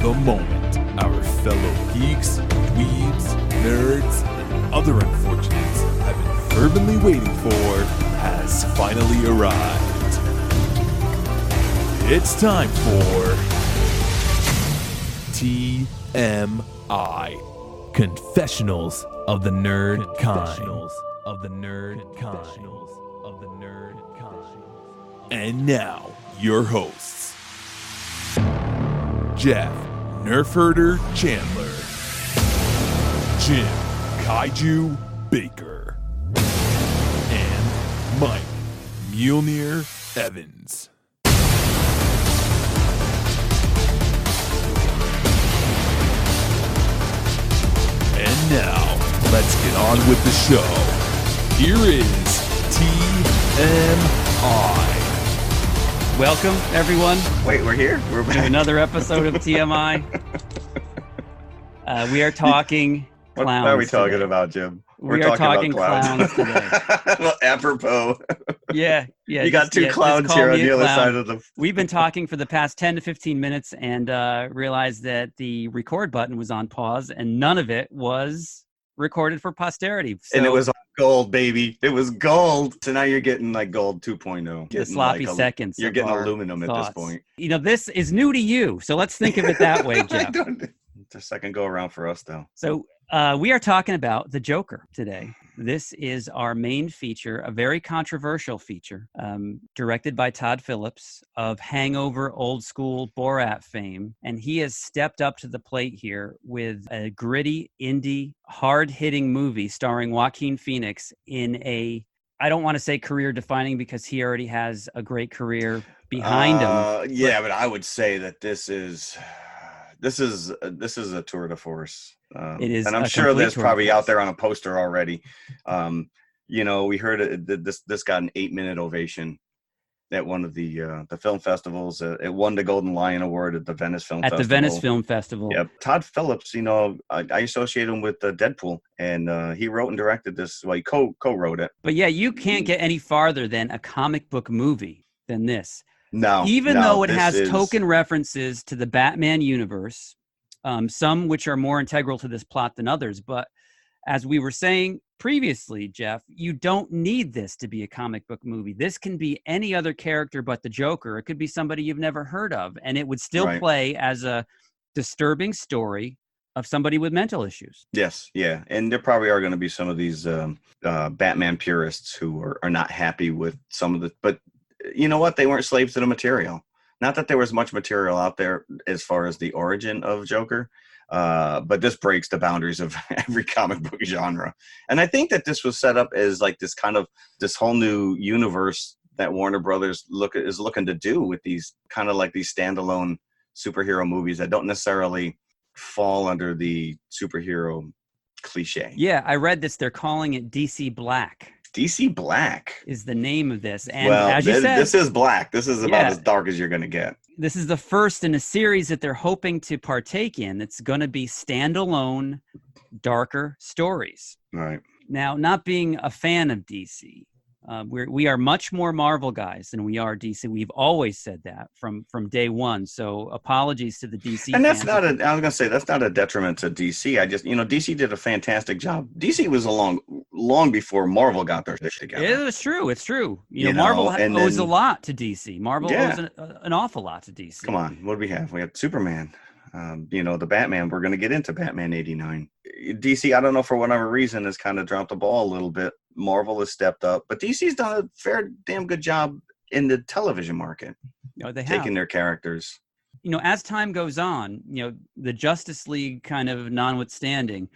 The moment our fellow geeks, dweebs, nerds, and other unfortunates have been fervently waiting for has finally arrived. It's time for TMI, Confessionals of the Nerd Kind. And now, your hosts, Jeff Nerfherder Chandler, Jim Kaiju Baker, and Mike Mjolnir Evans. And now, let's get on with the show. Here is TMI. Welcome, everyone. Wait, we're here? We're back. To another episode of TMI. We are talking clowns. What are we talking today. about, Jim? We are talking clowns today. Well, apropos. Yeah. You got two clowns here on the other side of the... We've been talking for the past 10 to 15 minutes and realized that the record button was on pause and none of it was recorded for posterity. So, and it was gold, baby. It was gold. So now you're getting like gold 2.0. The sloppy seconds. You're getting aluminum thoughts. At this point. You know, this is new to you. So let's think of it that way, Jeff. It's a second go around for us, though. So we are talking about The Joker today. This is our main feature, a very controversial feature, directed by Todd Phillips of Hangover old school Borat fame. And he has stepped up to the plate here with a gritty, indie, hard-hitting movie starring Joaquin Phoenix in a, I don't want to say career-defining because he already has a great career behind him. Yeah, but I would say that this is a tour de force. It is, and I'm sure there's probably out there on a poster already. You know, we heard this got an 8-minute ovation at one of the film festivals. It won the Golden Lion Award at the Venice Film Festival. At the Venice Film Festival. Yep. Todd Phillips, you know, I associate him with Deadpool, and he wrote and directed this. Well, he co-wrote it. But yeah, you can't get any farther than a comic book movie than this. No, even though it has token references to the Batman universe, some which are more integral to this plot than others. But as we were saying previously, Jeff, you don't need this to be a comic book movie. This can be any other character but the Joker. It could be somebody you've never heard of, and it would still play as a disturbing story of somebody with mental issues. Yes, yeah. And there probably are going to be some of these Batman purists who are not happy with some of the... But you know what? They weren't slaves to the material. Not that there was much material out there as far as the origin of Joker, but this breaks the boundaries of every comic book genre. And I think that this was set up as like this whole new universe that Warner Brothers is looking to do with these kind of like these standalone superhero movies that don't necessarily fall under the superhero cliche. Yeah, I read this. They're calling it DC Black. DC Black is the name of this. And well, as you said, this is black. This is about as dark as you're going to get. This is the first in a series that they're hoping to partake in. It's going to be standalone, darker stories. Right. Now, not being a fan of DC, we are much more Marvel guys than we are DC. We've always said that from day one. So apologies to the DC. And that's I was going to say, that's not a detriment to DC. DC did a fantastic job. DC was long before Marvel got their shit together. It's true. It's true. You know, Marvel owes a lot to DC. Marvel owes an awful lot to DC. Come on. What do we have? We have Superman. The Batman. We're going to get into Batman 89. DC, I don't know, for whatever reason, has kind of dropped the ball a little bit. Marvel has stepped up, but DC's done a fair damn good job in the television market. They have taking their characters. You know, as time goes on, the Justice League kind of notwithstanding,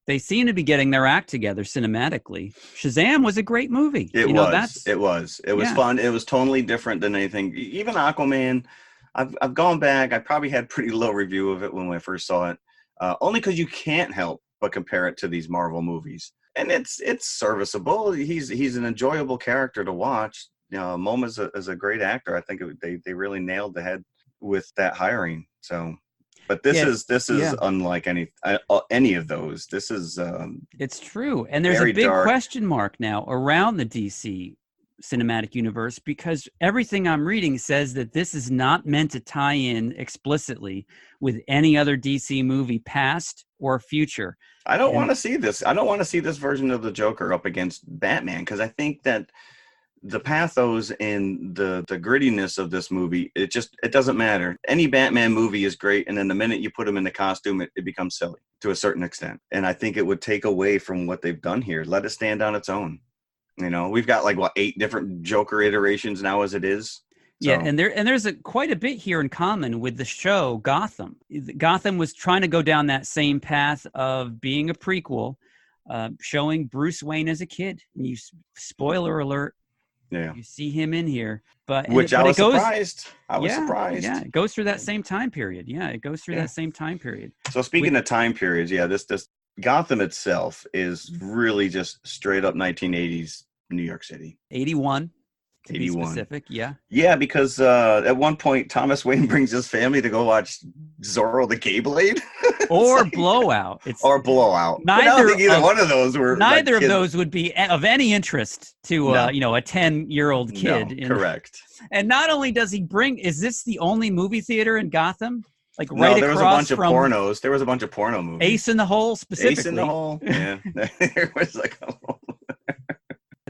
they seem to be getting their act together cinematically. Shazam was a great movie. It was fun. It was totally different than anything. Even Aquaman, I've gone back. I probably had pretty low review of it when I first saw it, only because you can't help but compare it to these Marvel movies. And it's serviceable. He's an enjoyable character to watch. Momoa is a great actor. I think they really nailed the head with that hiring. So, but this is unlike any of those. This is it's true, and there's a big question mark now around the DC cinematic universe, because everything I'm reading says that this is not meant to tie in explicitly with any other DC movie, past or future. I don't want to see this. I don't want to see this version of the Joker up against Batman, because I think that the pathos and the grittiness of this movie, it doesn't matter. Any Batman movie is great, and then the minute you put him in the costume, it becomes silly to a certain extent. And I think it would take away from what they've done here. Let it stand on its own. You know, we've got 8 different Joker iterations now as it is. So. Yeah, and there's quite a bit here in common with the show Gotham. Gotham was trying to go down that same path of being a prequel, showing Bruce Wayne as a kid. And spoiler alert, yeah, you see him in here. I was surprised. I was surprised. Yeah, it goes through that same time period. That same time period. So speaking of time periods, this Gotham itself is really just straight up 1980s New York City. 81. To be specific, yeah. Yeah, because at one point, Thomas Wayne brings his family to go watch Zorro the Gayblade. Or Blowout. Blowout. I don't think either one of those were... Neither of those would be of any interest to a 10-year-old kid. No, correct. And not only does he bring... Is this the only movie theater in Gotham? There was a bunch of pornos. There was a bunch of porno movies. Ace in the Hole, specifically. Ace in the Hole, yeah. There was a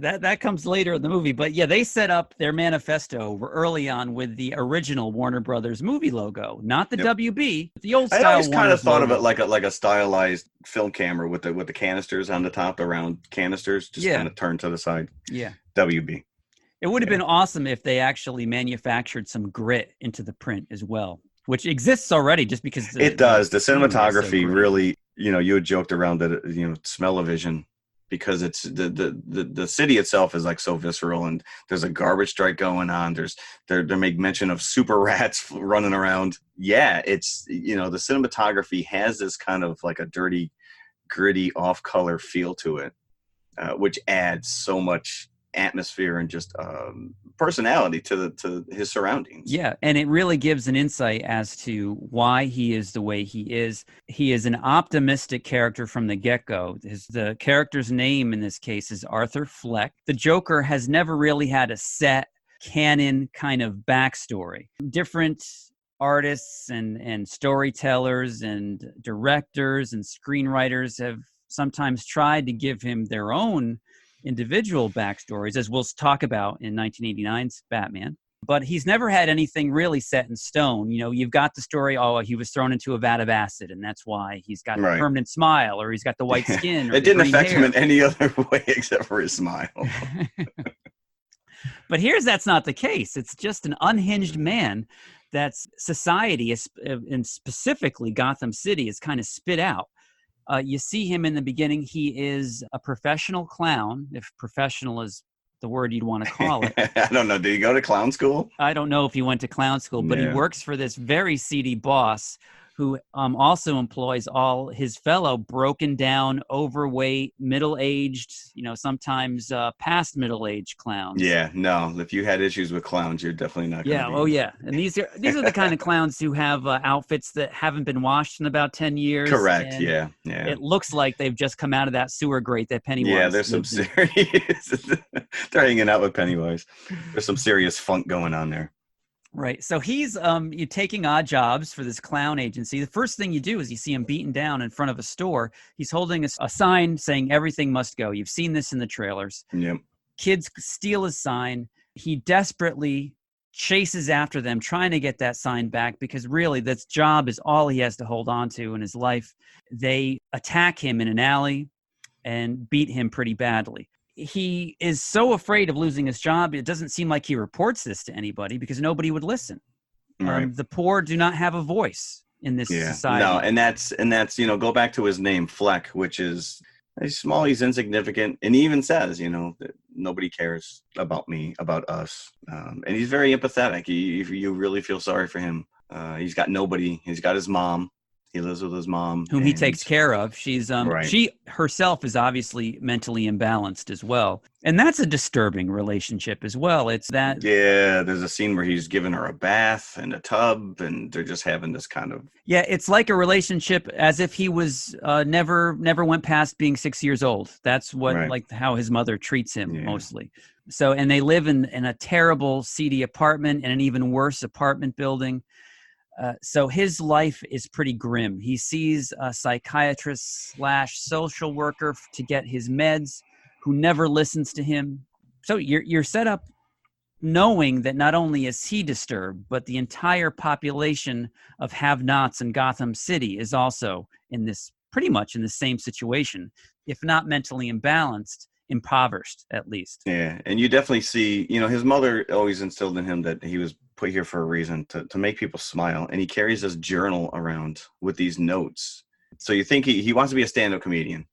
That comes later in the movie, but yeah, they set up their manifesto early on with the original Warner Brothers movie logo, not the WB, the old style. I always kind of thought logo. of it like a stylized film camera with the canisters on the top, the round canisters, just kind of turned to the side. Yeah, WB. It would have been awesome if they actually manufactured some grit into the print as well, which exists already, just because it does. The cinematography really, you had joked around that, smell-o-vision. Because it's the city itself is so visceral, and there's a garbage strike going on. They make mention of super rats running around. Yeah, it's the cinematography has this kind of a dirty, gritty, off-color feel to it, which adds so much atmosphere and just personality to his surroundings. Yeah, and it really gives an insight as to why he is the way he is. He is an optimistic character from the get-go. The character's name in this case is Arthur Fleck. The Joker has never really had a set canon kind of backstory. Different artists and storytellers and directors and screenwriters have sometimes tried to give him their own individual backstories, as we'll talk about in 1989's Batman. But he's never had anything really set in stone. You've got the story, he was thrown into a vat of acid, and that's why he's got the permanent smile, or he's got the white skin. Or it didn't affect him in any other way except for his smile. But that's not the case. It's just an unhinged man that society, and specifically Gotham City, is kind of spit out. You see him in the beginning. He is a professional clown, if professional is the word you'd want to call it. I don't know. Did he go to clown school? I don't know if he went to clown school, but he works for this very seedy boss who also employs all his fellow broken down, overweight, middle-aged, sometimes past middle-aged clowns. Yeah, no. If you had issues with clowns, you're definitely not going to be. Oh yeah. And these are the kind of clowns who have outfits that haven't been washed in about 10 years. Correct, yeah. It looks like they've just come out of that sewer grate that Pennywise. Yeah, there's some serious... They're hanging out with Pennywise. There's some serious funk going on there. Right. So he's you taking odd jobs for this clown agency. The first thing you do is you see him beaten down in front of a store. He's holding a sign saying everything must go. You've seen this in the trailers. Yep. Kids steal his sign. He desperately chases after them, trying to get that sign back, because really this job is all he has to hold on to in his life. They attack him in an alley and beat him pretty badly. He is so afraid of losing his job, it doesn't seem like he reports this to anybody because nobody would listen. Right. The poor do not have a voice in this society. No, and that's go back to his name, Fleck, which is he's small, he's insignificant, and he even says, that nobody cares about me, about us, and he's very empathetic. You really feel sorry for him. He's got nobody. He's got his mom. He lives with his mom, whom he takes care of. She's she herself is obviously mentally imbalanced as well, and that's a disturbing relationship as well. It's that there's a scene where he's giving her a bath in a tub, and they're just having this kind of it's like a relationship as if he was never went past being 6 years old. That's what like how his mother treats him mostly. So, and they live in a terrible, seedy apartment in an even worse apartment building. So his life is pretty grim. He sees a psychiatrist / social worker to get his meds, who never listens to him. So you're set up knowing that not only is he disturbed, but the entire population of have-nots in Gotham City is also pretty much in the same situation, if not mentally imbalanced, impoverished at least. Yeah, and you definitely see, his mother always instilled in him that he was put here for a reason, to make people smile, and he carries this journal around with these notes. So you think he wants to be a stand-up comedian.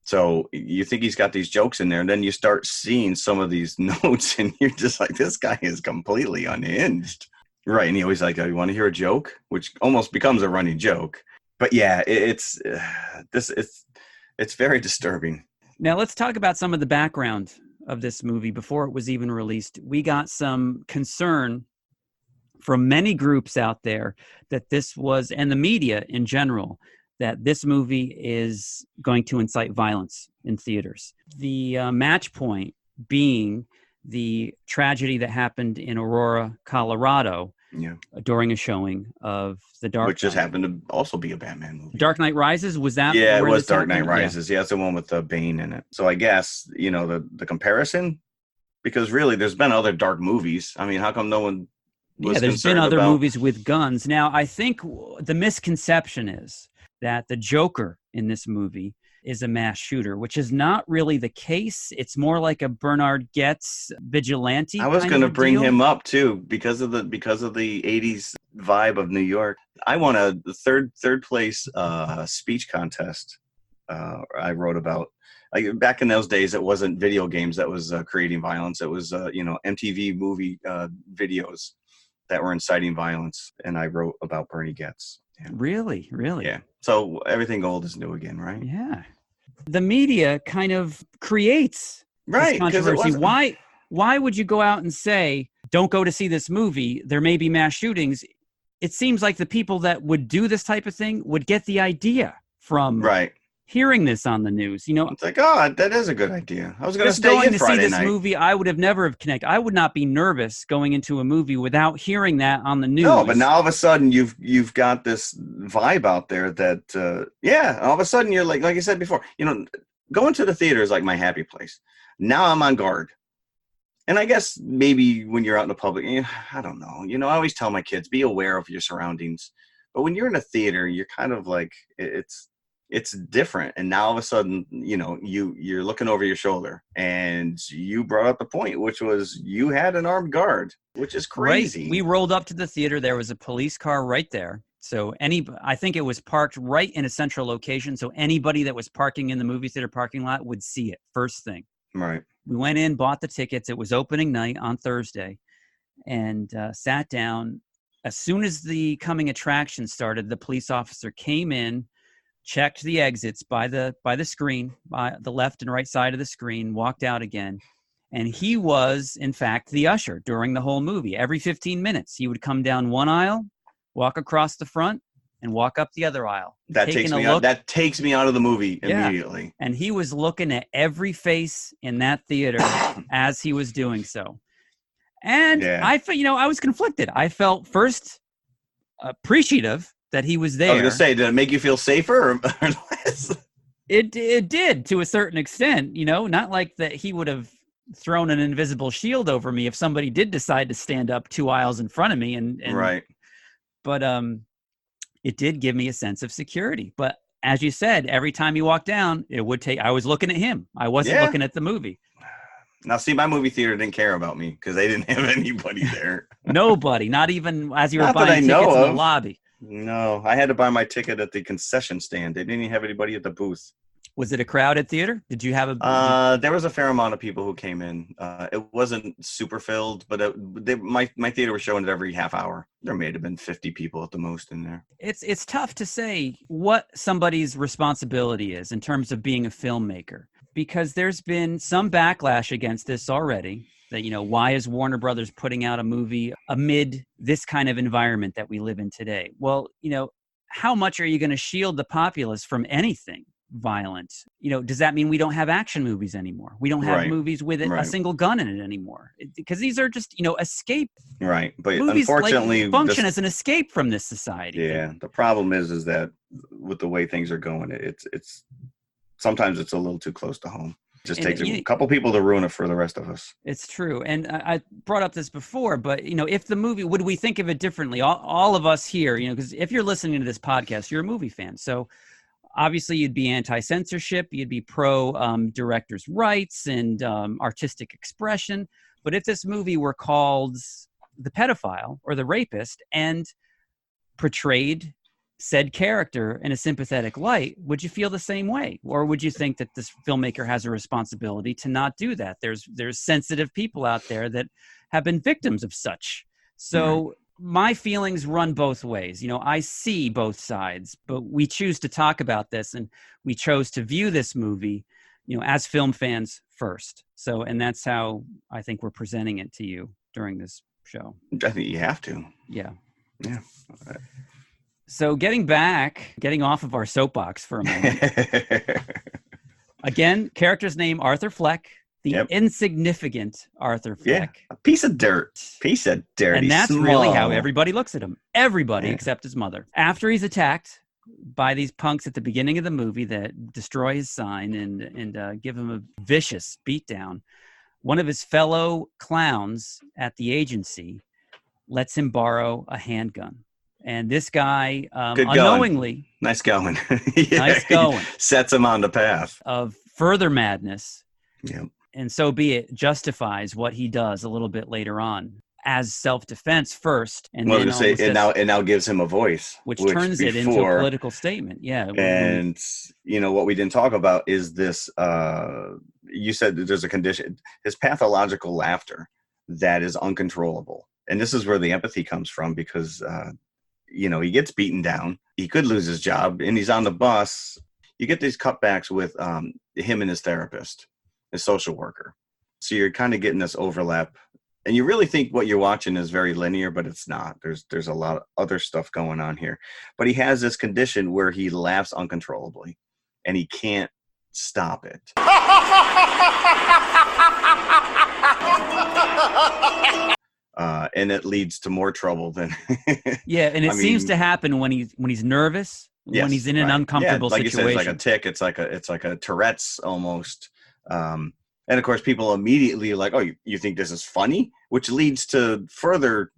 So you think he's got these jokes in there, and then you start seeing some of these notes, and you're just like, this guy is completely unhinged. Right, and he always like, oh, you want to hear a joke? Which almost becomes a running joke. But yeah, it's very disturbing. Now let's talk about some of the background of this movie before it was even released. We got some concern from many groups out there that this was, and the media in general, that this movie is going to incite violence in theaters. The match point being the tragedy that happened in Aurora, Colorado, during a showing of The Dark Knight. Which just happened to also be a Batman movie. Dark Knight Rises, was that? Yeah, it was Dark Knight Rises. Yeah, it's the one with Bane in it. So I guess, the comparison, because really there's been other dark movies. I mean, how come no one was there's been other about movies with guns. Now, I think the misconception is that the Joker in this movie is a mass shooter, which is not really the case. It's more like a Bernard Goetz vigilante. I was going to bring him up too because of the 80s vibe of New York. I won a third place speech contest. I wrote about, like, back in those days. It wasn't video games that was creating violence. It was MTV movie videos that were inciting violence, and I wrote about Bernie Goetz. Yeah. Really? Yeah. So everything old is new again, right? Yeah. The media kind of creates this controversy. Why would you go out and say, don't go to see this movie, there may be mass shootings? It seems like the people that would do this type of thing would get the idea from hearing this on the news. It's like, oh, that is a good idea. I was going to stay in Friday night. Going to see this movie, I would have never have connected. I would not be nervous going into a movie without hearing that on the news. No, but now all of a sudden you've got this vibe out there that, all of a sudden you're like I said before, going to the theater is like my happy place. Now I'm on guard. And I guess maybe when you're out in the public, I don't know. I always tell my kids, be aware of your surroundings. But when you're in a theater, you're kind of like, it's different. And now all of a sudden, you're looking over your shoulder, and you brought up the point, which was you had an armed guard, which is crazy. Right. We rolled up to the theater. There was a police car right there. So I think it was parked right in a central location. So anybody that was parking in the movie theater parking lot would see it first thing. Right. We went in, bought the tickets. It was opening night on Thursday, and sat down. As soon as the coming attraction started, the police officer came in, checked the exits by the screen, by the left and right side of the screen, walked out again. And he was, in fact, the usher during the whole movie. Every 15 minutes, he would come down one aisle, walk across the front, and walk up the other aisle. That takes me out of the movie immediately. And he was looking at every face in that theater as he was doing so. And I was conflicted. I felt first appreciative that he was there. I was going to say, did it make you feel safer or less? It did, to a certain extent, not like that he would have thrown an invisible shield over me if somebody did decide to stand up 2 aisles in front of me. And right. But it did give me a sense of security. But as you said, every time you walked down, I was looking at him. I wasn't looking at the movie. Now, see, my movie theater didn't care about me because they didn't have anybody there. Nobody, not even as you were buying tickets in the lobby. No, I had to buy my ticket at the concession stand. They didn't even have anybody at the booth. Was it a crowded theater? Did you have a? There was a fair amount of people who came in. It wasn't super filled, but my theater was showing it every half hour. There may have been 50 people at the most in there. It's tough to say what somebody's responsibility is in terms of being a filmmaker, because there's been some backlash against this already. That, why is Warner Brothers putting out a movie amid this kind of environment that we live in today? Well, how much are you going to shield the populace from anything? violent. Does that mean we don't have action movies anymore? We don't have Right. movies with a Right. single gun in it anymore, because these are just escape Right. But movies. unfortunately, Function as an escape from this society. yeah, the problem is that with the way things are going, it's sometimes it's a little too close to home. It just takes a couple people to ruin it for the rest of us. It's true. And I brought up this before, but if the movie, would we think of it differently? All of us here, because if you're listening to this podcast, you're a movie fan. So obviously you'd be anti-censorship, you'd be pro directors' rights and artistic expression. But if this movie were called The Pedophile or The Rapist and portrayed said character in a sympathetic light, would you feel the same way? Or would you think that this filmmaker has a responsibility to not do that? There's sensitive people out there that have been victims of such. So my feelings run both ways. I see both sides, but we choose to talk about this, and we chose to view this movie, as film fans first. So, and that's how I think we're presenting it to you during this show. I think you have to. Yeah. Yeah. So getting off of our soapbox for a moment. Again, character's name, Arthur Fleck, the insignificant Arthur Fleck. Yeah, a piece of dirt. And that's really how everybody looks at him. Everybody except his mother. After he's attacked by these punks at the beginning of the movie that destroy his sign and give him a vicious beatdown, one of his fellow clowns at the agency lets him borrow a handgun. And this guy, unknowingly... Nice going. Nice going. Sets him on the path of further madness. Yep. And so be it, justifies what he does a little bit later on as self-defense first. And then now gives him a voice. Which turns it into a political statement. Yeah. And, what we didn't talk about is this, you said that there's a condition, his pathological laughter that is uncontrollable. And this is where the empathy comes from because... he gets beaten down. He could lose his job, and he's on the bus. You get these cutbacks with him and his therapist, his social worker. So you're kind of getting this overlap, and you really think what you're watching is very linear, but it's not. There's a lot of other stuff going on here. But he has this condition where he laughs uncontrollably, and he can't stop it. And it leads to more trouble than. Yeah, and it seems to happen when he's nervous, when he's in an uncomfortable like situation. You said, it's like a tick. It's like a Tourette's almost. And of course, people immediately are like, "Oh, you think this is funny?" Which leads to further,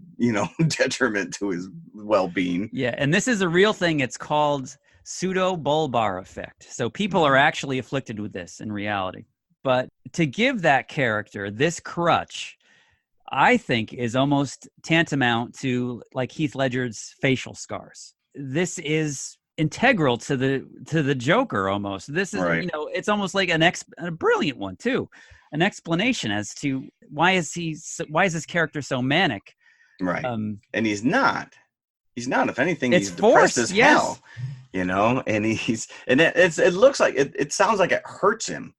detriment to his well-being. Yeah, and this is a real thing. It's called pseudo-bulbar effect. So people are actually afflicted with this in reality. But to give that character this crutch, I think is almost tantamount to like Heath Ledger's facial scars. This is integral to the Joker almost. This is, it's almost like a brilliant one too. An explanation as to why is this character so manic? Right. And he's not. If anything, it's he's depressed as hell. And it looks like it sounds like it hurts him.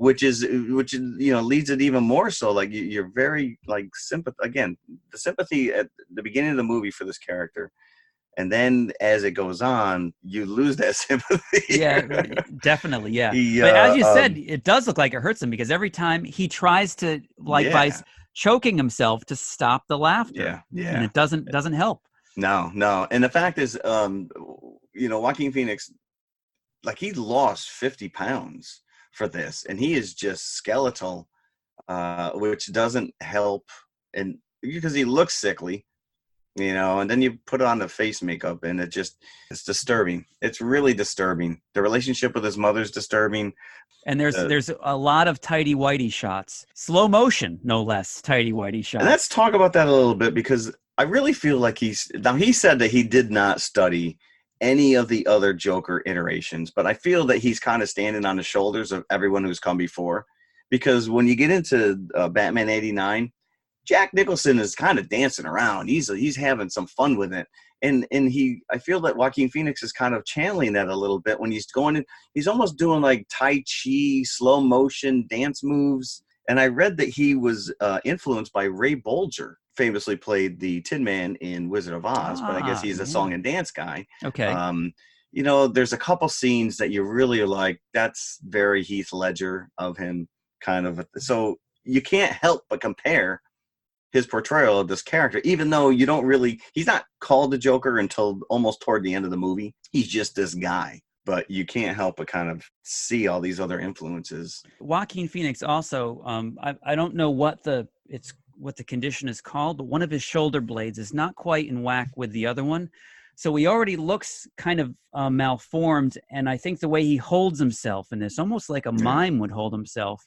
Which leads it even more so. Like you're very like the sympathy at the beginning of the movie for this character, and then as it goes on, you lose that sympathy. Yeah, definitely. Yeah, but as you said, it does look like it hurts him because every time he tries to by choking himself to stop the laughter, and it doesn't help. No, and the fact is, Joaquin Phoenix, like he lost 50 pounds. For this, and he is just skeletal, which doesn't help, and because he looks sickly, and then you put on the face makeup, and it's disturbing. It's really disturbing. The relationship with his mother's disturbing, and there's a lot of tighty whitey shots, slow motion, no less, tighty whitey shots. And let's talk about that a little bit because I really feel like he said that he did not study any of the other Joker iterations, but I feel that he's kind of standing on the shoulders of everyone who's come before, because when you get into Batman 89, Jack Nicholson is kind of dancing around. He's having some fun with it, and I feel that Joaquin Phoenix is kind of channeling that a little bit when he's going in. He's almost doing like Tai Chi, slow motion dance moves, and I read that he was influenced by Ray Bolger. Famously played the Tin Man in Wizard of Oz, but I guess he's a song and dance guy. Okay. there's a couple scenes that you really are like, that's very Heath Ledger of him, kind of. So you can't help but compare his portrayal of this character, even though he's not called the Joker until almost toward the end of the movie. He's just this guy, but you can't help but kind of see all these other influences. Joaquin Phoenix also, I don't know what the condition is called, but one of his shoulder blades is not quite in whack with the other one. So he already looks kind of malformed, and I think the way he holds himself in this, almost like a mime would hold himself.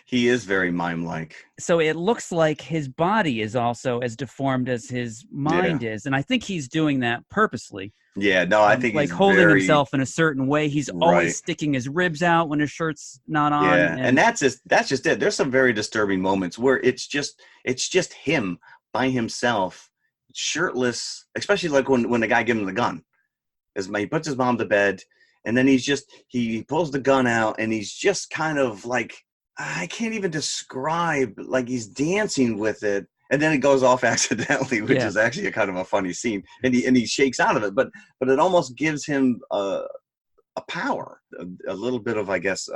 He is very mime-like. So it looks like his body is also as deformed as his mind is, and I think he's doing that purposely. Yeah, no, I think like he's holding himself in a certain way. He's always Right. sticking his ribs out when his shirt's not on. Yeah, and that's just it. There's some very disturbing moments where it's just him by himself, shirtless, especially like when the guy gives him the gun. He puts his mom to bed, and then he pulls the gun out, and he's just kind of like, I can't even describe, like he's dancing with it, and then it goes off accidentally, which is actually a kind of a funny scene, and he shakes out of it, but it almost gives him a power, a little bit of, I guess,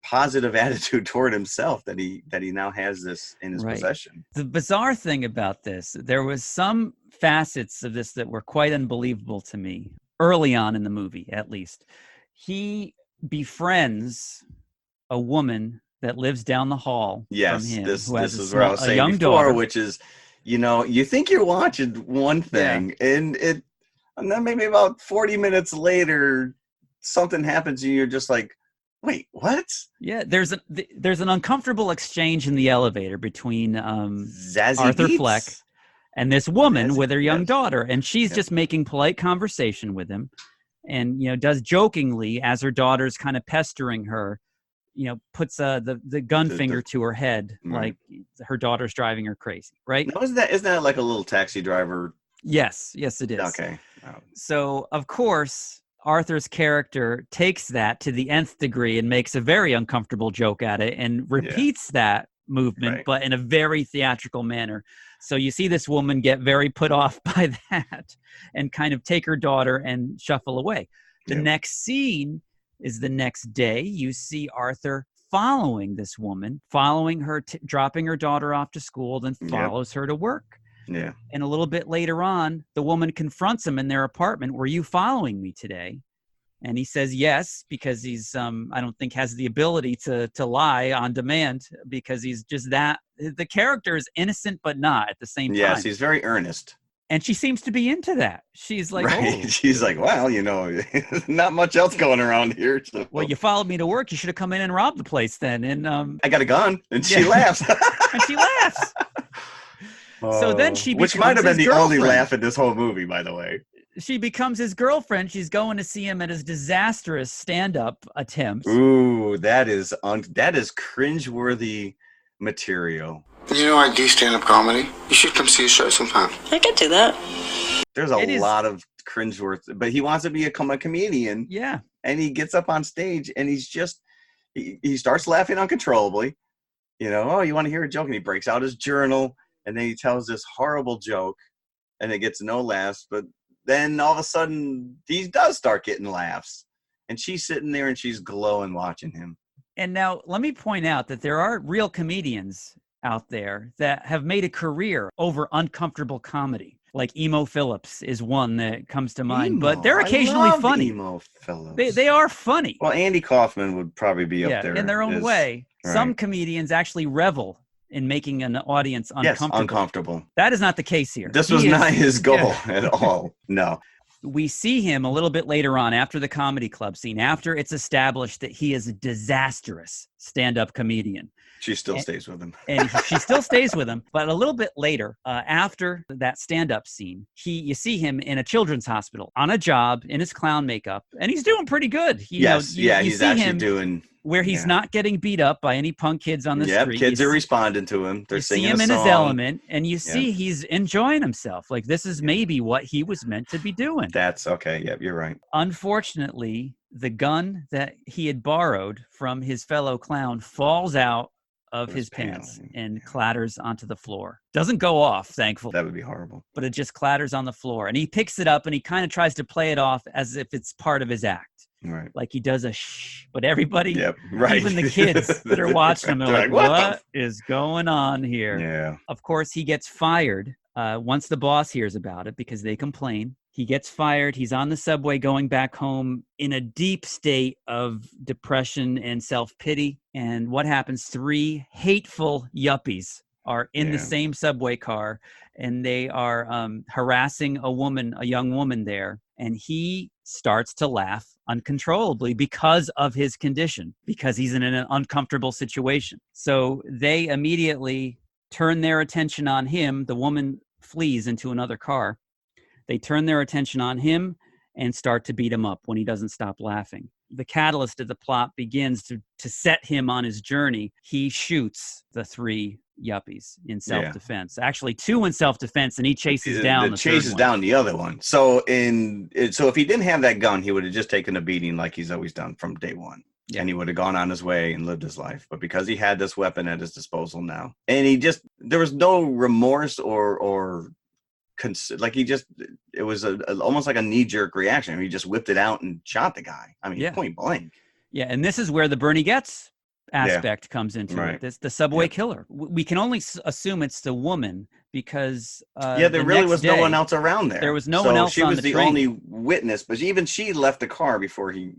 positive attitude toward himself that he now has this in his possession. The bizarre thing about this, there was some facets of this that were quite unbelievable to me early on in the movie, at least. He befriends a woman that lives down the hall from him. This who has is where I was saying young before, daughter. which is, you think you're watching one thing, and then maybe about 40 minutes later, something happens, and you're just like, wait, what? Yeah, there's an uncomfortable exchange in the elevator between Zazie Arthur Beetz? Fleck and this woman Zazie, with her young daughter, and she's just making polite conversation with him, and does jokingly, as her daughter's kind of pestering her, puts the gun finger to her head, like her daughter's driving her crazy, right? No, isn't that like a little taxi driver? Yes, it is. Okay. So, of course, Arthur's character takes that to the nth degree and makes a very uncomfortable joke at it and repeats that movement, but in a very theatrical manner. So you see this woman get very put off by that and kind of take her daughter and shuffle away. The next scene is the next day. You see Arthur following this woman, following her, dropping her daughter off to school, then follows her to work. Yeah. And a little bit later on, the woman confronts him in their apartment. Were you following me today? And he says yes, because he's, I don't think has the ability to lie on demand, because he's just that. The character is innocent, but not at the same time. Yes, he's very earnest. And she seems to be into that. She's like, She's like, well, not much else going around here. So. Well, you followed me to work. You should have come in and robbed the place then. And I got a gun, and she laughs. And she laughs. So then she becomes which might have been the girlfriend. only laugh in this whole movie, by the way. She becomes his girlfriend. She's going to see him at his disastrous stand-up attempts. Ooh, that is cringeworthy material. I do stand-up comedy. You should come see a show sometime. I could do that. There's a lot of cringeworthy, but he wants to become a comedian. Yeah. And he gets up on stage, and he's just, he starts laughing uncontrollably. Oh, you want to hear a joke? And he breaks out his journal, and then he tells this horrible joke, and it gets no laughs. But then all of a sudden, he does start getting laughs. And she's sitting there, and she's glowing watching him. And now let me point out that there are real comedians out there that have made a career over uncomfortable comedy. Like Emo Phillips is one that comes to mind, but they're occasionally funny. Emo Phillips. They are funny. Well, Andy Kaufman would probably be up there. In their own way. Right. Some comedians actually revel in making an audience uncomfortable. Yes, uncomfortable. That is not the case here. This was not his goal at all. No. We see him a little bit later on after the comedy club scene, after it's established that he is a disastrous stand-up comedian. She still stays with him. And she still stays with him. But a little bit later, after that stand-up scene, you see him in a children's hospital on a job in his clown makeup, and he's doing pretty good. He's actually doing where he's not getting beat up by any punk kids on the street. Kids are responding to him. They're singing a song. You see him in his element, and you see he's enjoying himself. Like, this is maybe what he was meant to be doing. That's okay. Yep, you're right. Unfortunately, the gun that he had borrowed from his fellow clown falls out of his pants and clatters onto the floor. Doesn't go off, thankfully. That would be horrible. But it just clatters on the floor. And he picks it up and he kind of tries to play it off as if it's part of his act. Right. Like he does a shh. But everybody, right. even the kids that are watching him, they're like, what is going on here? Yeah. Of course, he gets fired once the boss hears about it because they complain. He gets fired. He's on the subway going back home in a deep state of depression and self-pity. And what happens? 3 hateful yuppies are in the same subway car, and they are harassing a young woman there. And he starts to laugh uncontrollably because of his condition, because he's in an uncomfortable situation. So they immediately turn their attention on him. The woman flees into another car. They turn their attention on him and start to beat him up when he doesn't stop laughing. The catalyst of the plot begins to set him on his journey. He shoots the 3 yuppies in self-defense. Actually, 2 in self-defense, and he chases down the other one. So if he didn't have that gun, he would have just taken a beating like he's always done from day one. Yeah. And he would have gone on his way and lived his life. But because he had this weapon at his disposal now, and there was no remorse or it was almost like a knee-jerk reaction. He just whipped it out and shot the guy. I mean, point blank. Yeah, and this is where the Bernie Getz aspect comes into it. This the subway killer. We can only assume it's the woman because there really was no one else around there. There was no one else. She was the only witness, but even she left the car before he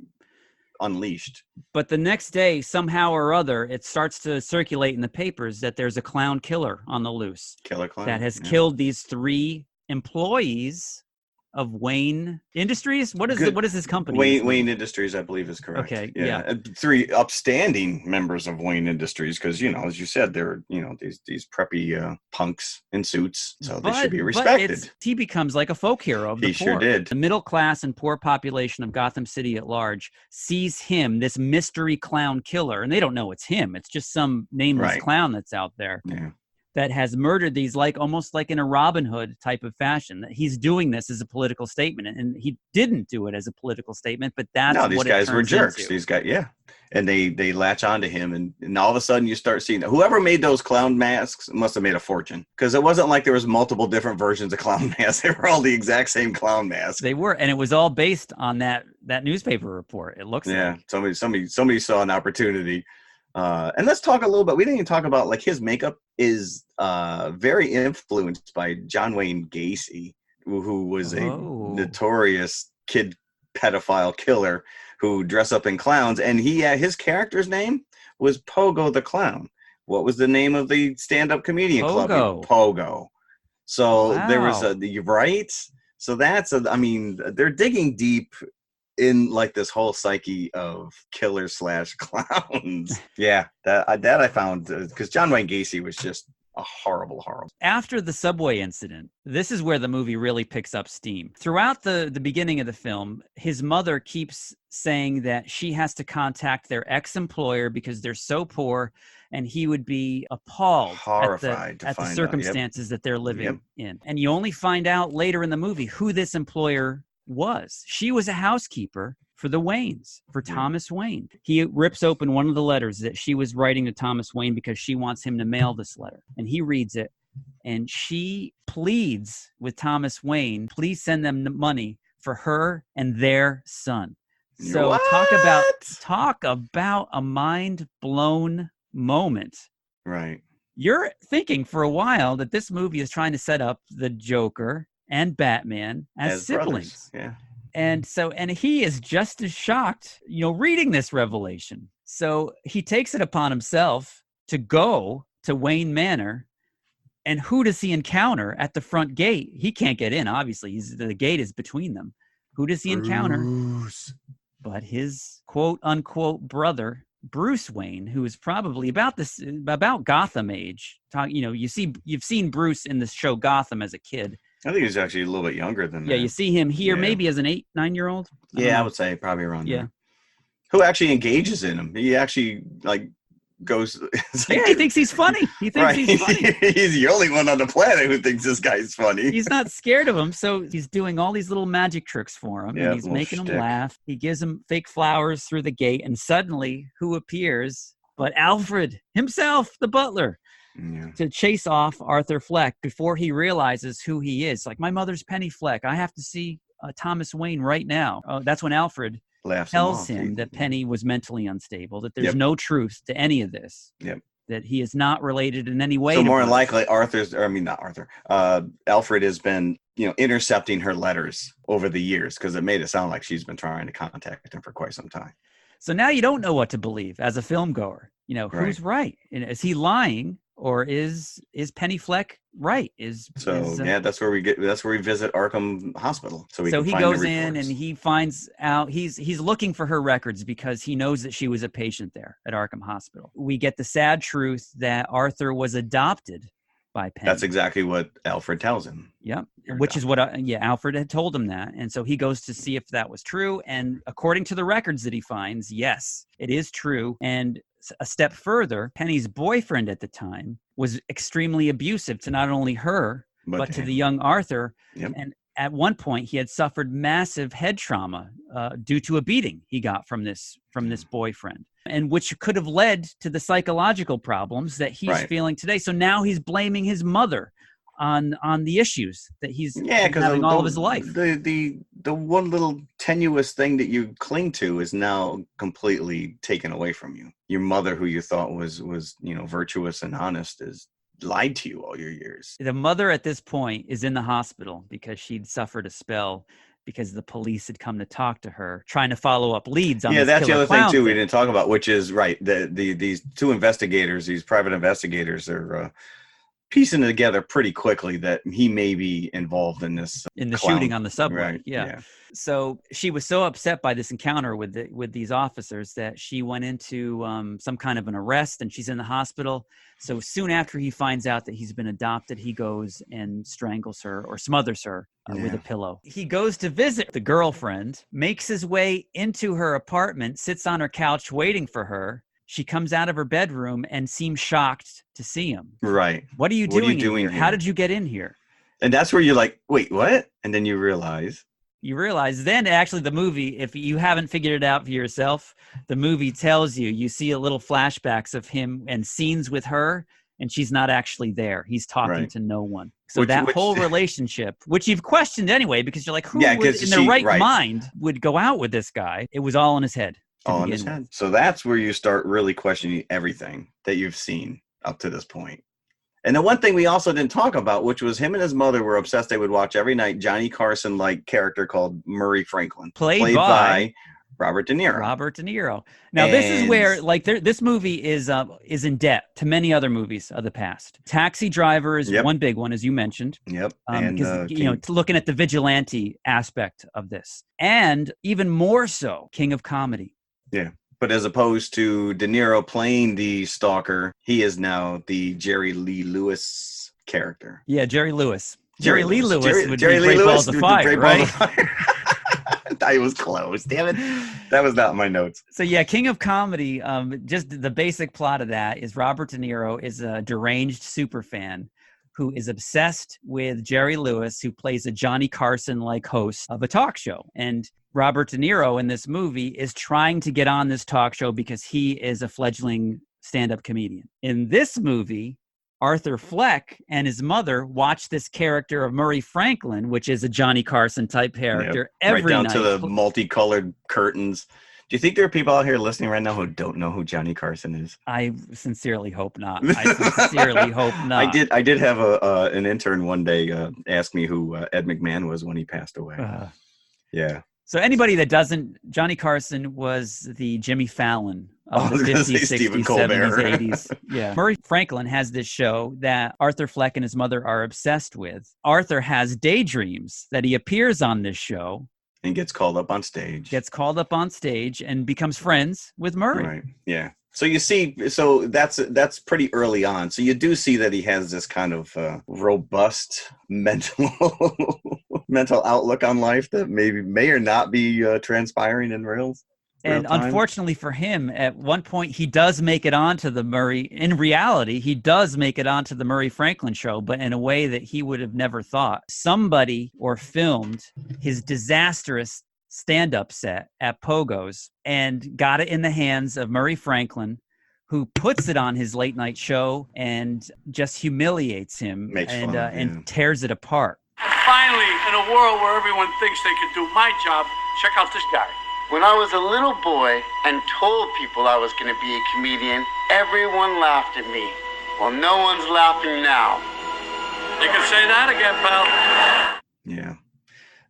unleashed. But the next day, somehow or other, it starts to circulate in the papers that there's a clown killer on the loose. Killer clown that has killed these 3 employees of Wayne Industries. What is this company? Wayne Industries, I believe, is correct. Okay, yeah. 3 upstanding members of Wayne Industries, because as you said, they're these preppy punks in suits, so they should be respected. He becomes like a folk hero of the poor. He sure did. The middle class and poor population of Gotham City at large sees him, this mystery clown killer, and they don't know it's him. It's just some nameless clown that's out there. Yeah. That has murdered these almost like in a Robin Hood type of fashion. That he's doing this as a political statement, and he didn't do it as a political statement, but that's what these guys were jerks. Into. These guys, and they latch onto him, and all of a sudden you start seeing whoever made those clown masks must have made a fortune, because it wasn't like there was multiple different versions of clown masks. They were all the exact same clown mask. They were, and it was all based on that newspaper report. It looks like somebody saw an opportunity. And let's talk a little bit. We didn't even talk about his makeup is very influenced by John Wayne Gacy, who was a notorious kid pedophile killer who dressed up in clowns. And his character's name was Pogo the Clown. What was the name of the stand-up comedian club? Pogo. So there was So that's they're digging deep in this whole psyche of killers / clowns. That I found, because John Wayne Gacy was just a horrible. After the subway incident, this is where the movie really picks up steam. Throughout the beginning of the film, his mother keeps saying that she has to contact their ex-employer because they're so poor, and he would be appalled, horrified at the circumstances that they're living in. And you only find out later in the movie who this employer was. She was a housekeeper for the Waynes, for Thomas Wayne. He rips open one of the letters that she was writing to Thomas Wayne because she wants him to mail this letter. And he reads it, and she pleads with Thomas Wayne, please send them the money for her and their son. So talk about a mind-blown moment. Right. You're thinking for a while that this movie is trying to set up the Joker and Batman as siblings. Brothers. And he is just as shocked, reading this revelation. So he takes it upon himself to go to Wayne Manor, and who does he encounter at the front gate? He can't get in, obviously. The gate is between them. Who does he encounter? But his quote unquote brother, Bruce Wayne, who is probably about Gotham age. You've seen Bruce in the show Gotham as a kid. I think he's actually a little bit younger than that. Yeah, you see him here maybe as an 8-9-year-old. I would say probably around there. Who actually engages in him. He actually goes. He thinks he's funny. He thinks he's funny. He's the only one on the planet who thinks this guy's funny. He's not scared of him, so he's doing all these little magic tricks for him, and he's making him laugh. He gives him fake flowers through the gate, and suddenly, who appears but Alfred himself, the butler, to chase off Arthur Fleck before he realizes who he is. Like, my mother's Penny Fleck. I have to see Thomas Wayne right now. That's when Alfred tells him that Penny was mentally unstable, that there's no truth to any of this. Yep. That he is not related in any way. So more than likely, Alfred has been, intercepting her letters over the years, because it made it sound like she's been trying to contact him for quite some time. So now you don't know what to believe as a film goer. Who's right? Is he lying, or is Penny Fleck right? That's where we visit Arkham Hospital. So he goes in and he finds out he's looking for her records because he knows that she was a patient there at Arkham Hospital. We get the sad truth that Arthur was adopted by Penny. That's exactly what Alfred tells him. Yep. Which is what, Alfred had told him that. And so he goes to see if that was true. And according to the records that he finds, yes, it is true. And a step further, Penny's boyfriend at the time was extremely abusive to not only her, but to the young Arthur. Yep. And at one point, he had suffered massive head trauma due to a beating he got from this boyfriend, and which could have led to the psychological problems that he's feeling today. So now he's blaming his mother on the issues that he's having all of his life. The one little tenuous thing that you cling to is now completely taken away from you. Your mother, who you thought was virtuous and honest, is lied to you all your years. The mother at this point is in the hospital because she'd suffered a spell because the police had come to talk to her, trying to follow up leads on this that's the other thing too we thing. didn't talk about, which is these two investigators, these private investigators, are piecing it together pretty quickly that he may be involved in this shooting on the subway. Right. Yeah. So she was so upset by this encounter with these officers that she went into some kind of an arrest, and she's in the hospital. So soon after he finds out that he's been adopted, he goes and strangles her or smothers her with a pillow. He goes to visit the girlfriend, makes his way into her apartment, sits on her couch waiting for her. She comes out of her bedroom and seems shocked to see him. Right. What are you doing here? How did you get in here? And that's where you're like, wait, what? And then you realize then actually the movie, if you haven't figured it out for yourself, the movie tells you see a little flashbacks of him and scenes with her, and she's not actually there. He's talking to no one. So that whole relationship, which you've questioned anyway, because you're like, who in their right mind would go out with this guy? It was all in his head. All in his head. So that's where you start really questioning everything that you've seen up to this point. And the one thing we also didn't talk about, which was him and his mother were obsessed. They would watch every night Johnny Carson-like character called Murray Franklin, played by Robert De Niro. Now, this is where this movie is in debt to many other movies of the past. Taxi Driver is one big one, as you mentioned. Yep. Because looking at the vigilante aspect of this, and even more so, King of Comedy. Yeah. But as opposed to De Niro playing the stalker, he is now the Jerry Lee Lewis character. Yeah, Jerry Lewis. Jerry Lee Lewis would be Great Balls of Fire, right? I was close. Damn it. That was not in my notes. So yeah, King of Comedy, just the basic plot of that is Robert De Niro is a deranged superfan who is obsessed with Jerry Lewis, who plays a Johnny Carson-like host of a talk show. And Robert De Niro in this movie is trying to get on this talk show because he is a fledgling stand-up comedian. In this movie, Arthur Fleck and his mother watch this character of Murray Franklin, which is a Johnny Carson type character, every night. Right down night. to the multicolored curtains. Do you think there are people out here listening right now who don't know who Johnny Carson is? I sincerely hope not. I did have an intern one day ask me who Ed McMahon was when he passed away. Yeah. So anybody that doesn't, Johnny Carson was the Jimmy Fallon of the 50s, 60s, 70s, 80s. Yeah. Murray Franklin has this show that Arthur Fleck and his mother are obsessed with. Arthur has daydreams that he appears on this show. And gets called up on stage. And becomes friends with Murray. Right. Yeah. So you see, that's pretty early on. So you do see that he has this kind of robust mental outlook on life that may or not be transpiring in real And time. Unfortunately for him, at one point he does make it onto the Murray. In reality, he does make it onto the Murray Franklin show, but in a way that he would have never thought. Somebody filmed his disastrous stand-up set at Pogo's and got it in the hands of Murray Franklin, who puts it on his late night show and just humiliates him and tears it apart. And finally, in a world where everyone thinks they can do my job, check out this guy. When I was a little boy and told people I was going to be a comedian, everyone laughed at me. Well, no one's laughing now. You can say that again, pal. Yeah.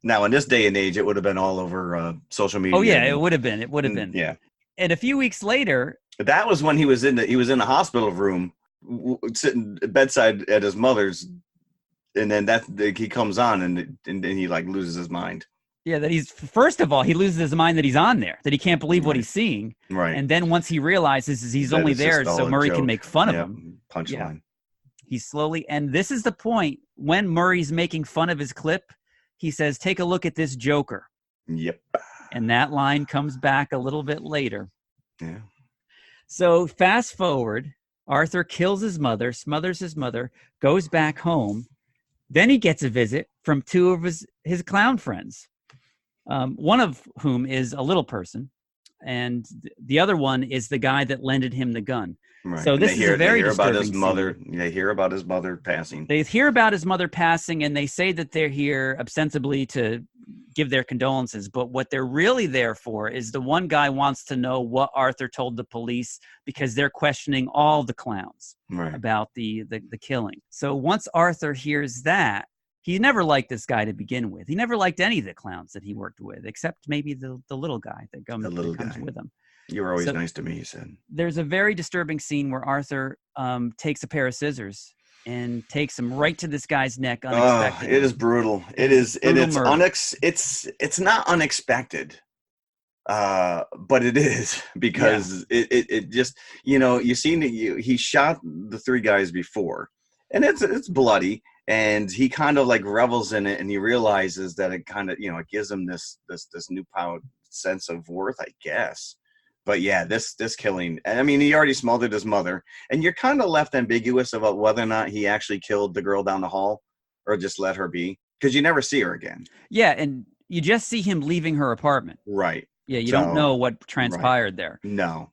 Now, in this day and age, it would have been all over social media. Oh yeah, it would have been. It would have been. Yeah. And a few weeks latter, that was when he was in the hospital room, sitting bedside at his mother's, and then he comes on and he like loses his mind. Yeah, that he's first of all he loses his mind that he's on there, that he can't believe what he's seeing. Right. And then once he realizes he's that only there so Murray can make fun of him. Punchline. Yeah. He's slowly, and this is the point when Murray's making fun of his clip. He says, "Take a look at this joker." Yep. And that line comes back a little bit later. Yeah. So fast forward, Arthur kills his mother, smothers his mother, goes back home. Then he gets a visit from two of his clown friends, one of whom is a little person, and the other one is the guy that lended him the gun. Right. So this is a very disturbing about his mother. scene. They hear about his mother passing. They hear about his mother passing, and they say that they're here ostensibly to give their condolences. But what they're really there for is the one guy wants to know what Arthur told the police because they're questioning all the clowns about the killing. So once Arthur hears that, he never liked this guy to begin with. He never liked any of the clowns that he worked with, except maybe the little guy that comes with him. You were always nice to me, he said. There's a very disturbing scene where Arthur takes a pair of scissors and takes them right to this guy's neck unexpectedly. It is brutal. It's not unexpected. But it is because it just, you seen he shot the three guys before, and it's bloody, and he kind of like revels in it, and he realizes that it kind of, it gives him this newfound sense of worth, I guess. But yeah, this killing, I mean, he already smothered his mother, and you're kind of left ambiguous about whether or not he actually killed the girl down the hall or just let her be, because you never see her again. Yeah, and you just see him leaving her apartment. Right. Yeah, you don't know what transpired there. No.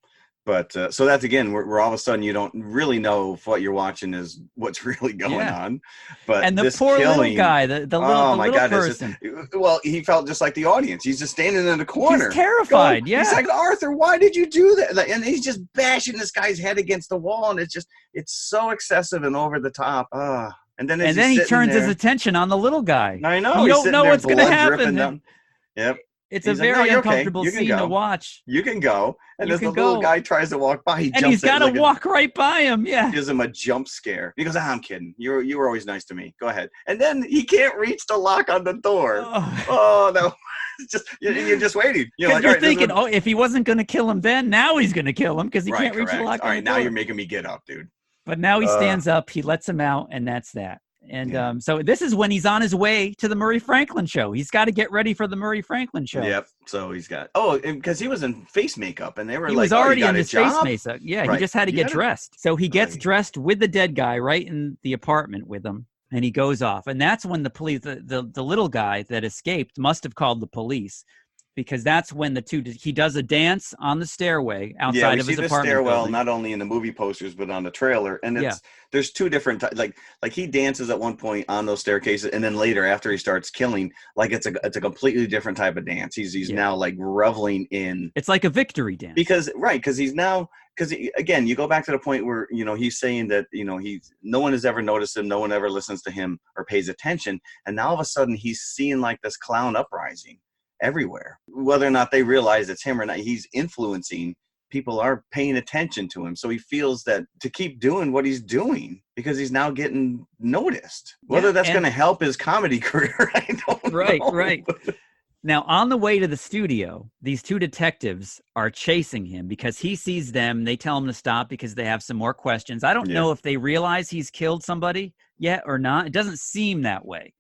But so that's, again, we're all of a sudden you don't really know if what you're watching is what's really going on. But and the poor little guy, the little person. Well, he felt just like the audience. He's just standing in the corner. He's terrified, He's like, Arthur, why did you do that? And he's just bashing this guy's head against the wall. And it's so excessive and over the top. And then he turns his attention on the little guy. I know. You don't know what's going to happen. Yep. It's a very uncomfortable scene to watch. You can go. And as the little guy tries to walk by, he's got to walk right by him. Yeah. Gives him a jump scare. He goes, I'm kidding. You were always nice to me. Go ahead. And then he can't reach the lock on the door. Oh no. You're just waiting. You're thinking, if he wasn't going to kill him then, now he's going to kill him because he can't reach the lock on the door. All right, now you're making me get up, dude. But now he stands up. He lets him out, and that's that. And so this is when he's on his way to the Murray Franklin show. He's got to get ready for the Murray Franklin show. Yep. So he's got because he was in face makeup, and they were he was already in his face makeup. Yeah, right. He just had to get dressed. So he gets dressed with the dead guy right in the apartment with him, and he goes off. And that's when the police, the little guy that escaped, must have called the police. Because that's when he does a dance on the stairway outside of his apartment. Yeah, we see the stairwell building. Not only in the movie posters but on the trailer, and there's two different like he dances at one point on those staircases, and then later after he starts killing, like it's a completely different type of dance. He's now like reveling in. It's like a victory dance because again you go back to the point where he's saying that no one has ever noticed him, no one ever listens to him or pays attention, and now all of a sudden he's seeing like this clown uprising everywhere. Whether or not they realize it's him or not, he's influencing. People are paying attention to him, so he feels that to keep doing what he's doing because he's now getting noticed. Whether that's going to help his comedy career, I don't know. Right. Now, on the way to the studio, these two detectives are chasing him because he sees them. They tell him to stop because they have some more questions. I don't know if they realize he's killed somebody yet or not. It doesn't seem that way.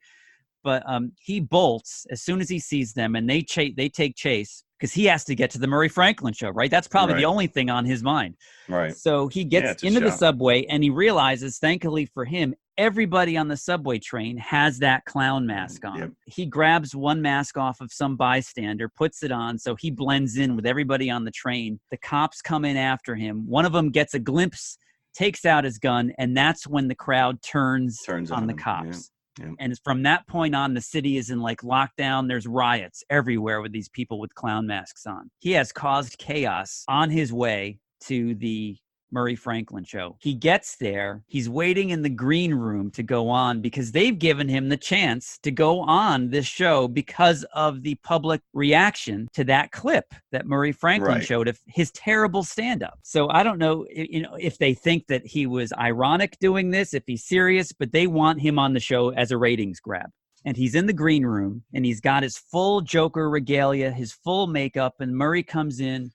But he bolts as soon as he sees them, and they take chase because he has to get to the Murray Franklin show, right? That's probably the only thing on his mind. Right. So he gets into the subway, and he realizes, thankfully for him, everybody on the subway train has that clown mask on. Yep. He grabs one mask off of some bystander, puts it on, so he blends in with everybody on the train. The cops come in after him. One of them gets a glimpse, takes out his gun, and that's when the crowd turns on the cops. Yeah. And from that point on, the city is in like lockdown. There's riots everywhere with these people with clown masks on. He has caused chaos on his way to the Murray Franklin show. He gets there. He's waiting in the green room to go on because they've given him the chance to go on this show because of the public reaction to that clip that Murray Franklin showed of his terrible stand-up. So I don't know, if they think that he was ironic doing this, if he's serious, but they want him on the show as a ratings grab. And he's in the green room, and he's got his full Joker regalia, his full makeup, and Murray comes in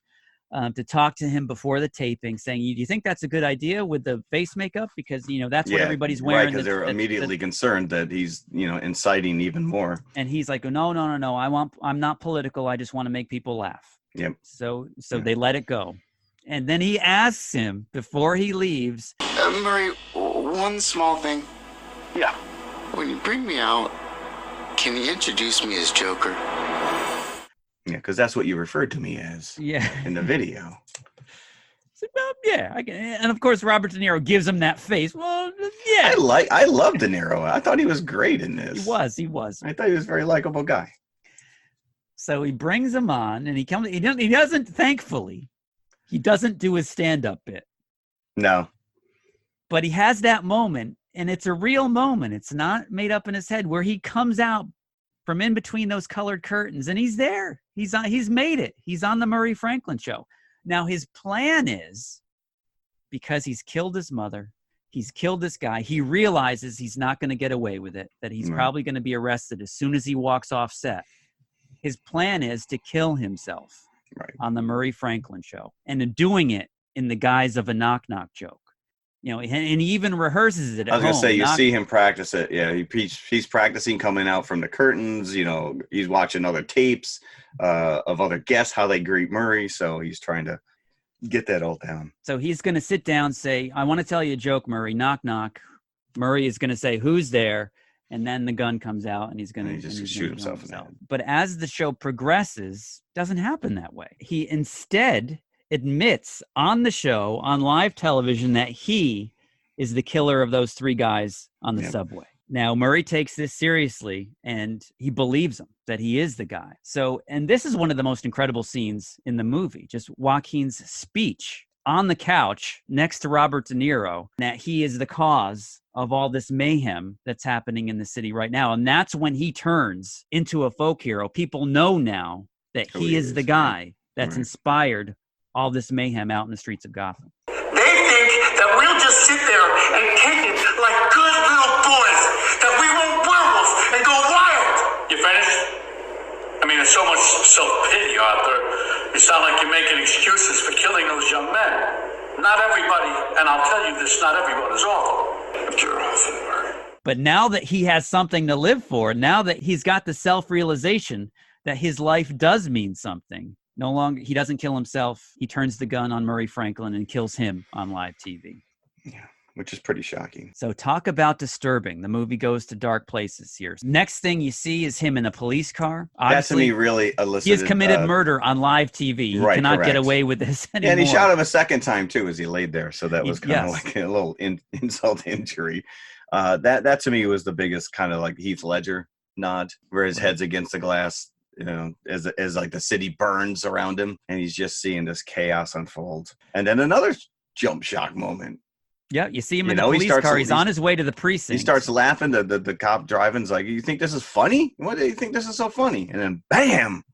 to talk to him before the taping, saying, "Do you think that's a good idea with the face makeup? Because that's what everybody's wearing." Right, because they're immediately concerned that he's inciting even more. And he's like, "No, I'm not political. I just want to make people laugh." Yep. So they let it go, and then he asks him before he leaves, Murray, one small thing. Yeah. When you bring me out, can you introduce me as Joker? Yeah, because that's what you referred to me as. Yeah. In the video. So, yeah, I can. And of course, Robert De Niro gives him that face. Well, yeah. I love De Niro. I thought he was great in this. He was. I thought he was a very likable guy. So he brings him on, and he doesn't. Thankfully, he doesn't do his stand-up bit. No. But he has that moment, and it's a real moment. It's not made up in his head, where he comes out from in between those colored curtains, and he's there. He's made it. He's on the Murray Franklin show. Now his plan is, because he's killed his mother, he's killed this guy, he realizes he's not going to get away with it, that he's probably going to be arrested as soon as he walks off set. His plan is to kill himself on the Murray Franklin show, and doing it in the guise of a knock-knock joke. And he even rehearses it at home. I was going to say, you see him practice it. Yeah, he's practicing coming out from the curtains. He's watching other tapes of other guests, how they greet Murray. So he's trying to get that all down. So he's going to sit down, say, "I want to tell you a joke, Murray. Knock, knock." Murray is going to say, "Who's there?" And then the gun comes out, and he's going to just shoot himself in the head. But as the show progresses, it doesn't happen that way. He instead admits on the show, on live television, that he is the killer of those three guys on the subway. Now, Murray takes this seriously, and he believes him that he is the guy. So, and this is one of the most incredible scenes in the movie, just Joaquin's speech on the couch next to Robert De Niro, that he is the cause of all this mayhem that's happening in the city right now. And that's when he turns into a folk hero. People know now that he is the guy that's inspired all this mayhem out in the streets of Gotham. They think that we'll just sit there and take it like good little boys, that we won't werewolf and go wild. You finished? I mean, there's so much self-pity out there. You sound like you're making excuses for killing those young men. Not everybody, and I'll tell you this, not everyone is awful. But you're awful, Murray. But now that he has something to live for, now that he's got the self-realization that his life does mean something, no longer, he doesn't kill himself. He turns the gun on Murray Franklin and kills him on live TV. Yeah, which is pretty shocking. So talk about disturbing. The movie goes to dark places here. Next thing you see is him in a police car. Obviously, that to me really elicited. He has committed murder on live TV. He cannot get away with this anymore. Yeah, and he shot him a second time, too, as he laid there. So that was kind of like a little insult injury. That to me was the biggest kind of like Heath Ledger nod, where his head's against the glass. As like the city burns around him, and he's just seeing this chaos unfold. And then another jump shock moment. Yeah, you see him in the police car. He's on his way to the precinct. He starts laughing. The cop driving's like, "You think this is funny? What do you think this is so funny?" And then, bam!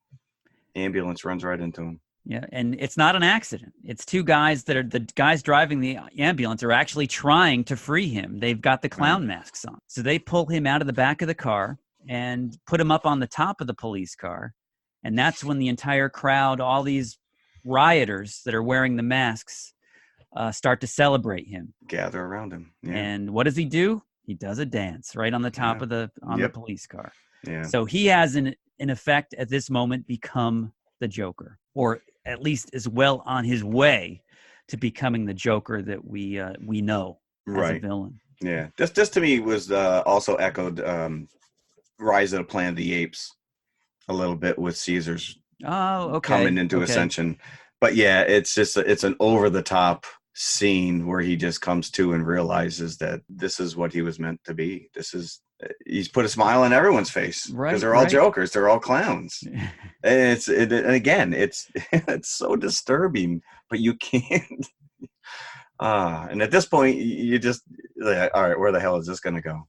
The ambulance runs right into him. Yeah, and it's not an accident. It's two guys that are the guys driving the ambulance are actually trying to free him. They've got the clown masks on, so they pull him out of the back of the car and put him up on the top of the police car. And that's when the entire crowd, all these rioters that are wearing the masks, start to celebrate him. Gather around him. Yeah. And what does he do? He does a dance right on the top of the police car. Yeah. So he has in effect at this moment become the Joker, or at least is well on his way to becoming the Joker that we know as a villain. Yeah. This to me was also echoed Rise of the Planet of the Apes a little bit with Caesar's coming into ascension. But yeah, it's just it's an over the top scene where he just comes to and realizes that this is what he was meant to be. He's put a smile on everyone's face because they're all jokers, they're all clowns. And again, it's so disturbing, but you can't. And at this point, you just like, all right, where the hell is this going to go?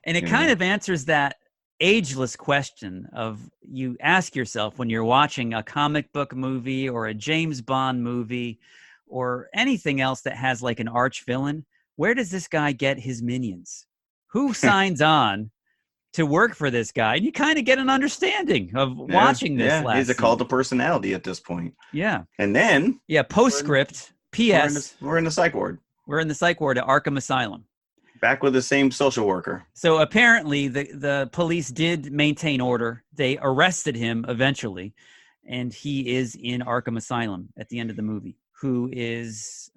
And it kind of answers that ageless question of you ask yourself when you're watching a comic book movie or a James Bond movie or anything else that has like an arch villain, where does this guy get his minions? Who signs on to work for this guy? And you kind of get an understanding of watching this. Yeah, he's a cult of personality at this point. Yeah. And then postscript, P.S. We're in the psych ward. We're in the psych ward at Arkham Asylum. Back with the same social worker. So apparently the police did maintain order. They arrested him eventually, and he is in Arkham Asylum at the end of the movie, who is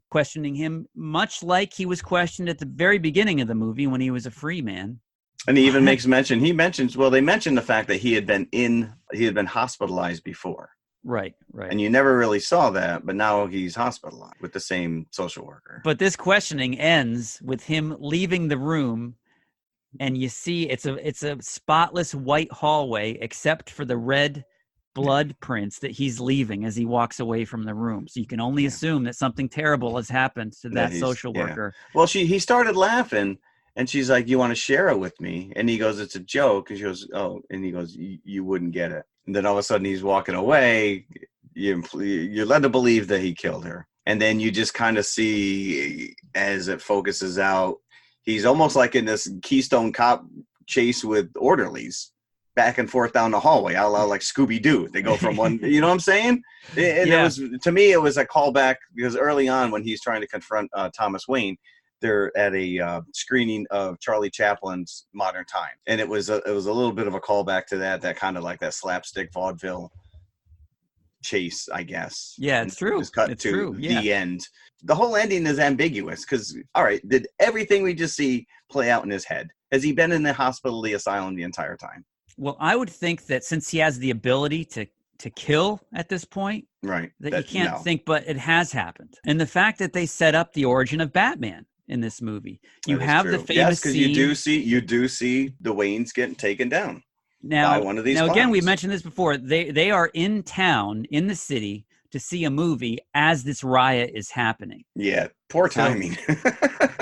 questioning him much like he was questioned at the very beginning of the movie when he was a free man. And he even they mentioned the fact that he had been hospitalized before. Right. And you never really saw that, but now he's hospitalized with the same social worker. But this questioning ends with him leaving the room, and you see it's a spotless white hallway except for the red blood prints that he's leaving as he walks away from the room. So you can only assume that something terrible has happened to that social worker. Well, he started laughing, and she's like, "You want to share it with me?" And he goes, "It's a joke." And she goes, "Oh," and he goes, "You wouldn't get it." And then all of a sudden he's walking away. You're led to believe that he killed her. And then you just kind of see as it focuses out, he's almost like in this Keystone Cop chase with orderlies back and forth down the hallway, a la like Scooby-Doo. They go from one, you know what I'm saying? And it was, to me, it was a callback because early on when he's trying to confront Thomas Wayne, they're at a screening of Charlie Chaplin's Modern Time, and it was a little bit of a callback to that kind of like that slapstick vaudeville chase, I guess. Yeah, it's true. It's cut it's to true. Yeah. The end. The whole ending is ambiguous because, all right, did everything we just see play out in his head? Has he been in the hospital, the asylum the entire time? Well, I would think that since he has the ability to kill at this point, right, that you can't think, but it has happened. And the fact that they set up the origin of Batman in this movie. You have the famous because scene. you do see the Waynes getting taken down by one of these Now, clowns. again, we mentioned this before. They are in town, in the city, to see a movie as this riot is happening. Yeah, poor timing.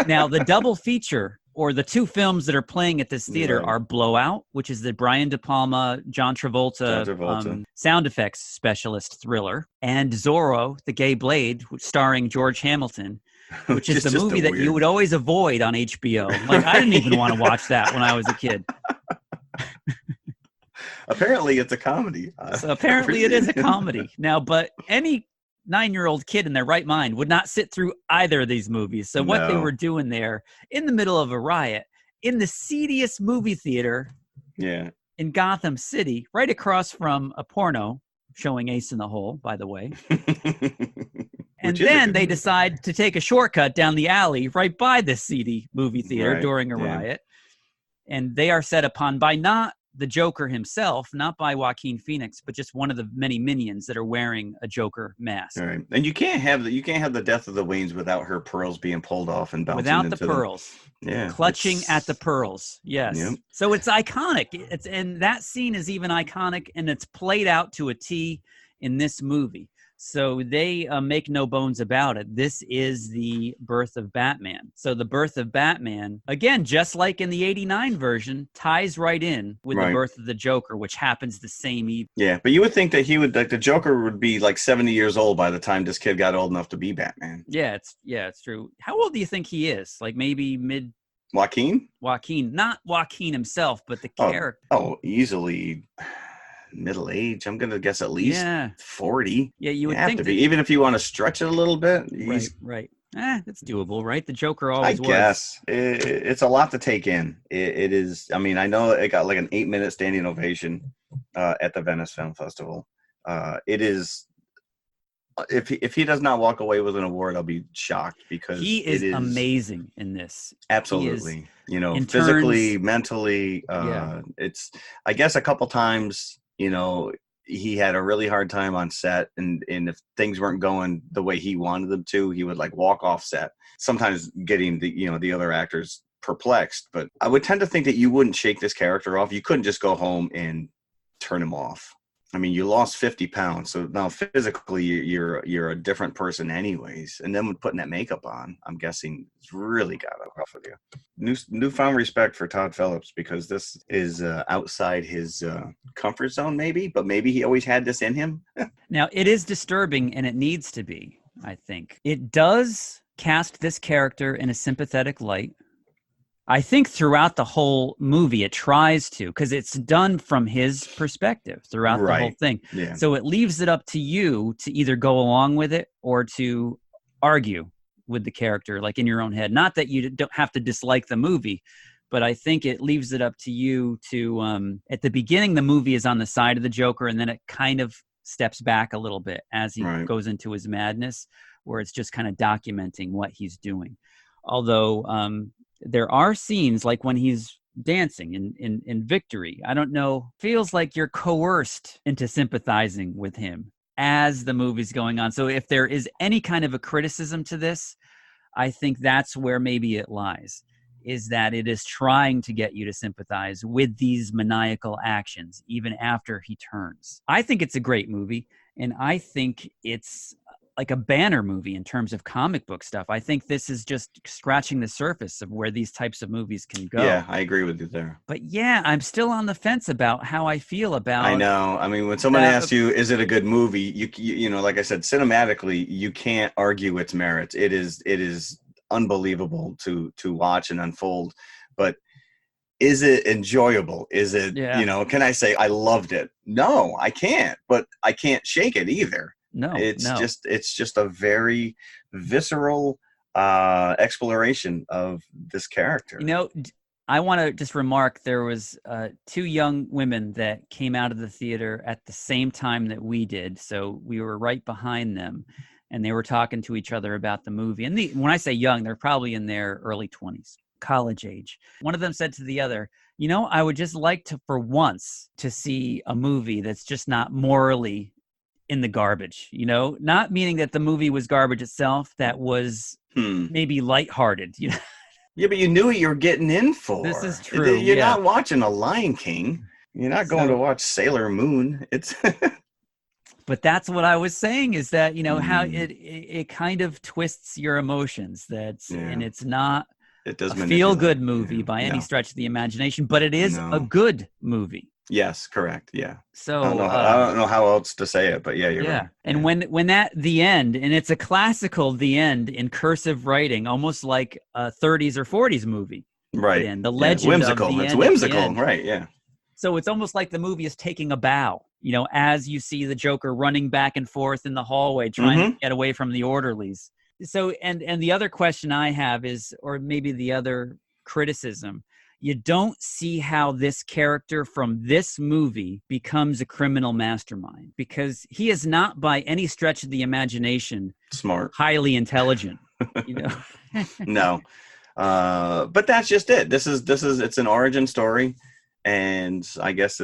Now, the double feature, or the two films that are playing at this theater, are Blowout, which is the Brian De Palma, John Travolta. Sound effects specialist thriller, and Zorro, the Gay Blade, starring George Hamilton, which is the movie that you would always avoid on HBO. Like, I didn't even want to watch that when I was a kid. Apparently, it's a comedy. So apparently, it is a comedy. Now, but any 9-year-old kid in their right mind would not sit through either of these movies. So what they were doing there in the middle of a riot in the seediest movie theater in Gotham City, right across from a porno showing Ace in the Hole, by the way. And then they decide to take a shortcut down the alley right by this seedy movie theater during a riot. And they are set upon by not the Joker himself, not by Joaquin Phoenix, but just one of the many minions that are wearing a Joker mask. Right. And you can't have the death of the Waynes without her pearls being pulled off and bouncing into the pearls. Yeah. Clutching at the pearls. Yes. Yep. So it's iconic. And that scene is even iconic, and it's played out to a T in this movie. So they make no bones about it. This is the birth of Batman. So the birth of Batman, again, just like in the 89 version, ties right in with the birth of the Joker, which happens the same evening. Yeah, but you would think that he would, like, the Joker would be like 70 years old by the time this kid got old enough to be Batman. Yeah, it's true. How old do you think he is? Like maybe mid... Joaquin? Not Joaquin himself, but the character. Oh, easily... middle age. I'm gonna guess at least 40. Yeah, you would have think to be, even if you want to stretch it a little bit. Right. It's doable, right? The Joker I always was. guess it's a lot to take in. It is. I mean, I know it got like an 8-minute standing ovation at the Venice Film Festival. It is. If he does not walk away with an award, I'll be shocked, because He is amazing in this. Absolutely. You know, in physically, turns- mentally. It's. I guess a couple times, you know, he had a really hard time on set, and if things weren't going the way he wanted them to, he would like walk off set, sometimes getting the other actors perplexed. But I would tend to think that you wouldn't shake this character off. You couldn't just go home and turn him off. I mean, you lost 50 pounds, so now physically you're a different person anyways. And then with putting that makeup on, I'm guessing it's really got off of you. Newfound respect for Todd Phillips, because this is outside his comfort zone, maybe, but maybe he always had this in him. Now, it is disturbing, and it needs to be, I think. It does cast this character in a sympathetic light. I think throughout the whole movie, it tries to, because it's done from his perspective throughout the whole thing. Yeah. So it leaves it up to you to either go along with it or to argue with the character, like in your own head. Not that you don't have to dislike the movie, but I think it leaves it up to you to, at the beginning, the movie is on the side of the Joker, and then it kind of steps back a little bit as he goes into his madness, where it's just kind of documenting what he's doing. Although there are scenes like when he's dancing in Victory. I don't know, feels like you're coerced into sympathizing with him as the movie's going on. So if there is any kind of a criticism to this, I think that's where maybe it lies, is that it is trying to get you to sympathize with these maniacal actions, even after he turns. I think it's a great movie, and I think it's like a banner movie in terms of comic book stuff. I think this is just scratching the surface of where these types of movies can go. Yeah, I agree with you there. But yeah, I'm still on the fence about how I feel about. I know. I mean, when someone asks you, is it a good movie? You know, like I said, cinematically, you can't argue its merits. It is unbelievable to watch and unfold. But is it enjoyable? Is it, can I say I loved it? No, I can't. But I can't shake it either. No, it's just a very visceral exploration of this character. You know, I want to just remark, there was 2 young women that came out of the theater at the same time that we did. So we were right behind them, and they were talking to each other about the movie. And when I say young, they're probably in their early 20s, college age. One of them said to the other, you know, I would just like to, for once, to see a movie that's just not morally in the garbage, you know, not meaning that the movie was garbage itself, that was maybe lighthearted, you know. Yeah, but you knew what you were getting in for. This is true. You're not watching a Lion King. You're not going to watch Sailor Moon. It's But that's what I was saying, is that, you know, how it kind of twists your emotions, and it's not a feel-good movie by any stretch of the imagination, but it is a good movie. Yes, correct. Yeah. So I don't know how else to say it, but yeah, you're right. And when that the end, and it's a classical the end in cursive writing, almost like a 30s or 40s movie. Right. And the legend whimsical. of the It's end whimsical, right? Yeah. So it's almost like the movie is taking a bow, you know, as you see the Joker running back and forth in the hallway trying to get away from the orderlies. So and the other question I have is, or maybe the other criticism, you don't see how this character from this movie becomes a criminal mastermind, because he is not by any stretch of the imagination smart, highly intelligent, you know. No. But that's just it. It's an origin story, and I guess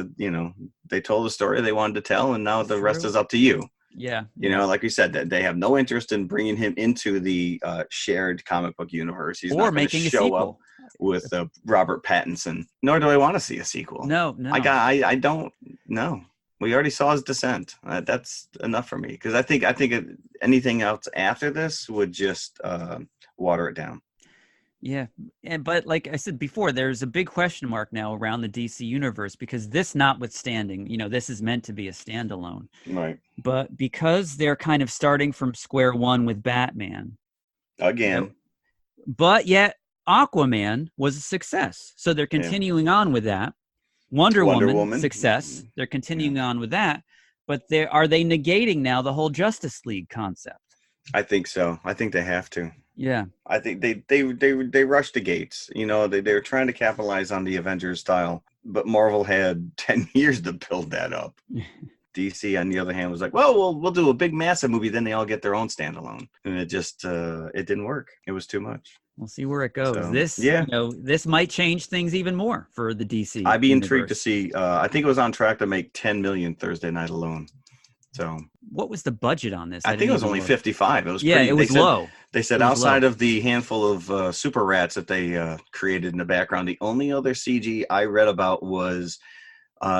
they told the story they wanted to tell, and now the rest is up to you. Yeah. You know, like we said, that they have no interest in bringing him into the shared comic book universe. He's not going to show up with Robert Pattinson, nor do I want to see a sequel. No. I don't know. We already saw his descent. That's enough for me, because I think anything else after this would just water it down. Yeah, but like I said before, there's a big question mark now around the DC universe, because this notwithstanding, you know, this is meant to be a standalone. Right. But because they're kind of starting from square one with Batman. Again. You know, but yet Aquaman was a success. So they're continuing on with that. Wonder Woman success. They're continuing on with that. But are they negating now the whole Justice League concept? I think so. I think they have to. Yeah. I think they rushed the gates. You know, they were trying to capitalize on the Avengers style, but Marvel had 10 years to build that up. DC, on the other hand, was like, well, we'll do a big, massive movie. Then they all get their own standalone, and it just it didn't work. It was too much. We'll see where it goes. So, This, yeah. you know, this might change things even more for the DC. I'd be universe. intrigued to see. I think it was on track to make 10 million Thursday night alone. So what was the budget on this? I think it was only 55. It was yeah, pretty, it was low. They said outside of the handful of super rats that they created in the background, the only other CG I read about was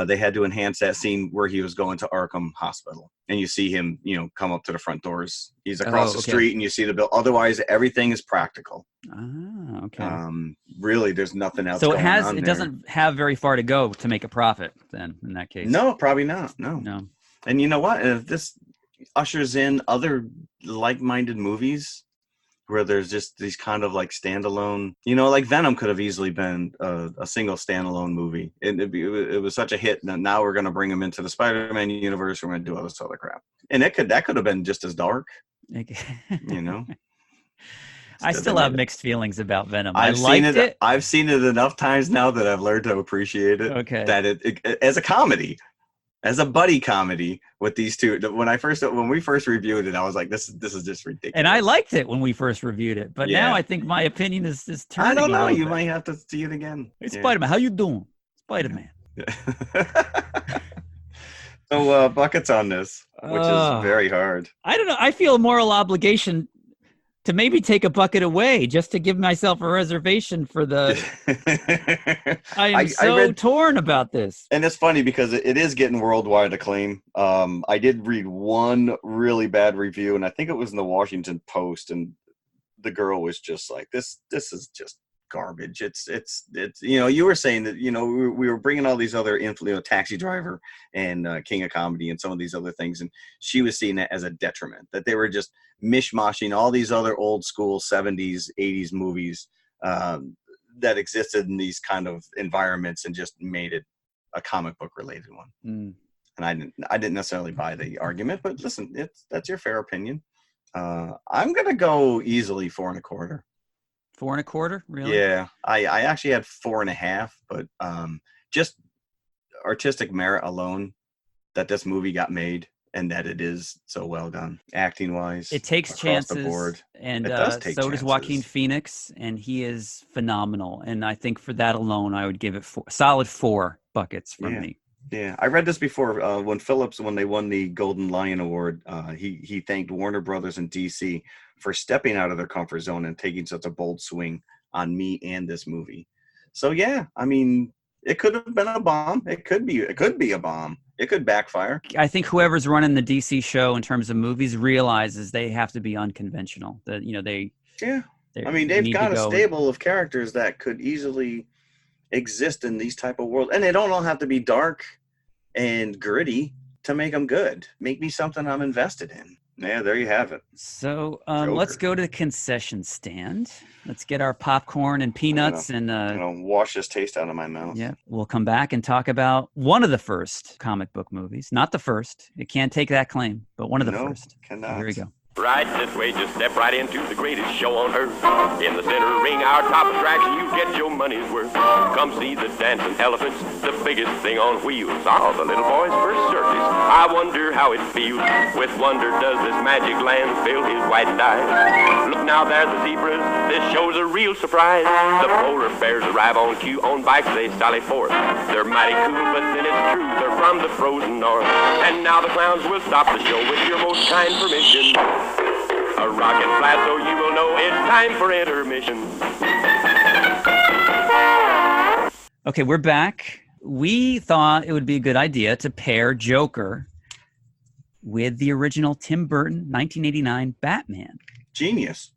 they had to enhance that scene where he was going to Arkham Hospital, and you see him, you know, come up to the front doors. He's across the street, and you see the bill. Otherwise, everything is practical. Ah, okay. Really, there's nothing else. So going on it doesn't have very far to go to make a profit. Then, in that case, no, probably not. No. And you know what? If this ushers in other like-minded movies where there's just these kind of like standalone, you know, like Venom could have easily been a single standalone movie. It was such a hit that now we're going to bring him into the Spider-Man universe. We're going to do all this other crap. And that could have been just as dark, you know? I still have mixed feelings about Venom. I've seen it enough times now that I've learned to appreciate it. Okay. That it as a comedy, as a buddy comedy with these two. When we first reviewed it, I was like, this is just ridiculous. And I liked it when we first reviewed it, but now I think my opinion is turning. I don't know. You might have to see it again. Hey, Spider-Man, how you doing? Spider-Man. So buckets on this, which is very hard. I don't know. I feel a moral obligation to maybe take a bucket away just to give myself a reservation for the. I am torn about this. And it's funny because it is getting worldwide acclaim. I did read one really bad review, and I think it was in the Washington Post, and the girl was just like, "This is just garbage." It's you know, you were saying that, you know, we were bringing all these other Taxi Driver and King of Comedy and some of these other things, and she was seeing that as a detriment, that they were just mishmashing all these other old school 70s 80s movies that existed in these kind of environments and just made it a comic book related one. And I didn't necessarily buy the argument, but listen, that's your fair opinion. I'm gonna go easily 4 1/4. 4 1/4, really? Yeah, I actually had 4.5, but just artistic merit alone, that this movie got made and that it is so well done, acting wise. It takes chances, the board. And It does take so does Joaquin Phoenix, and he is phenomenal. And I think for that alone, I would give it solid 4 buckets from me. Yeah, I read this before. When they won the Golden Lion Award, he thanked Warner Brothers and DC for stepping out of their comfort zone and taking such a bold swing on me and this movie. So yeah, I mean, it could have been a bomb. It could be a bomb. It could backfire. I think whoever's running the DC show in terms of movies realizes they have to be unconventional. That, you know, they've got a stable of characters that could easily exist in these type of worlds, and they don't all have to be dark and gritty to make them good. Make me something I'm invested in. Yeah, there you have it. So let's go to the concession stand. Let's get our popcorn and peanuts and wash this taste out of my mouth. Yeah, we'll come back and talk about one of the first comic book movies. Not the first. It can't take that claim, but one of the first. Cannot. So here we go. Right this way, just step right into the greatest show on earth. In the center ring, our top attraction, you get your money's worth. Come see the dancing elephants, the biggest thing on wheels. Oh, the little boy's first circus. I wonder how it feels. With wonder does this magic land fill his whitened eyes. Look now, there's the zebras. This show's a real surprise. The polar bears arrive on cue. On bikes they sally forth. They're mighty cool, but then it's true. They're from the frozen north. And now the clowns will stop the show with your most kind permission. A rocket flat so you will know it's time for intermission. Okay, we're back. We thought it would be a good idea to pair Joker with the original Tim Burton 1989 Batman. Genius.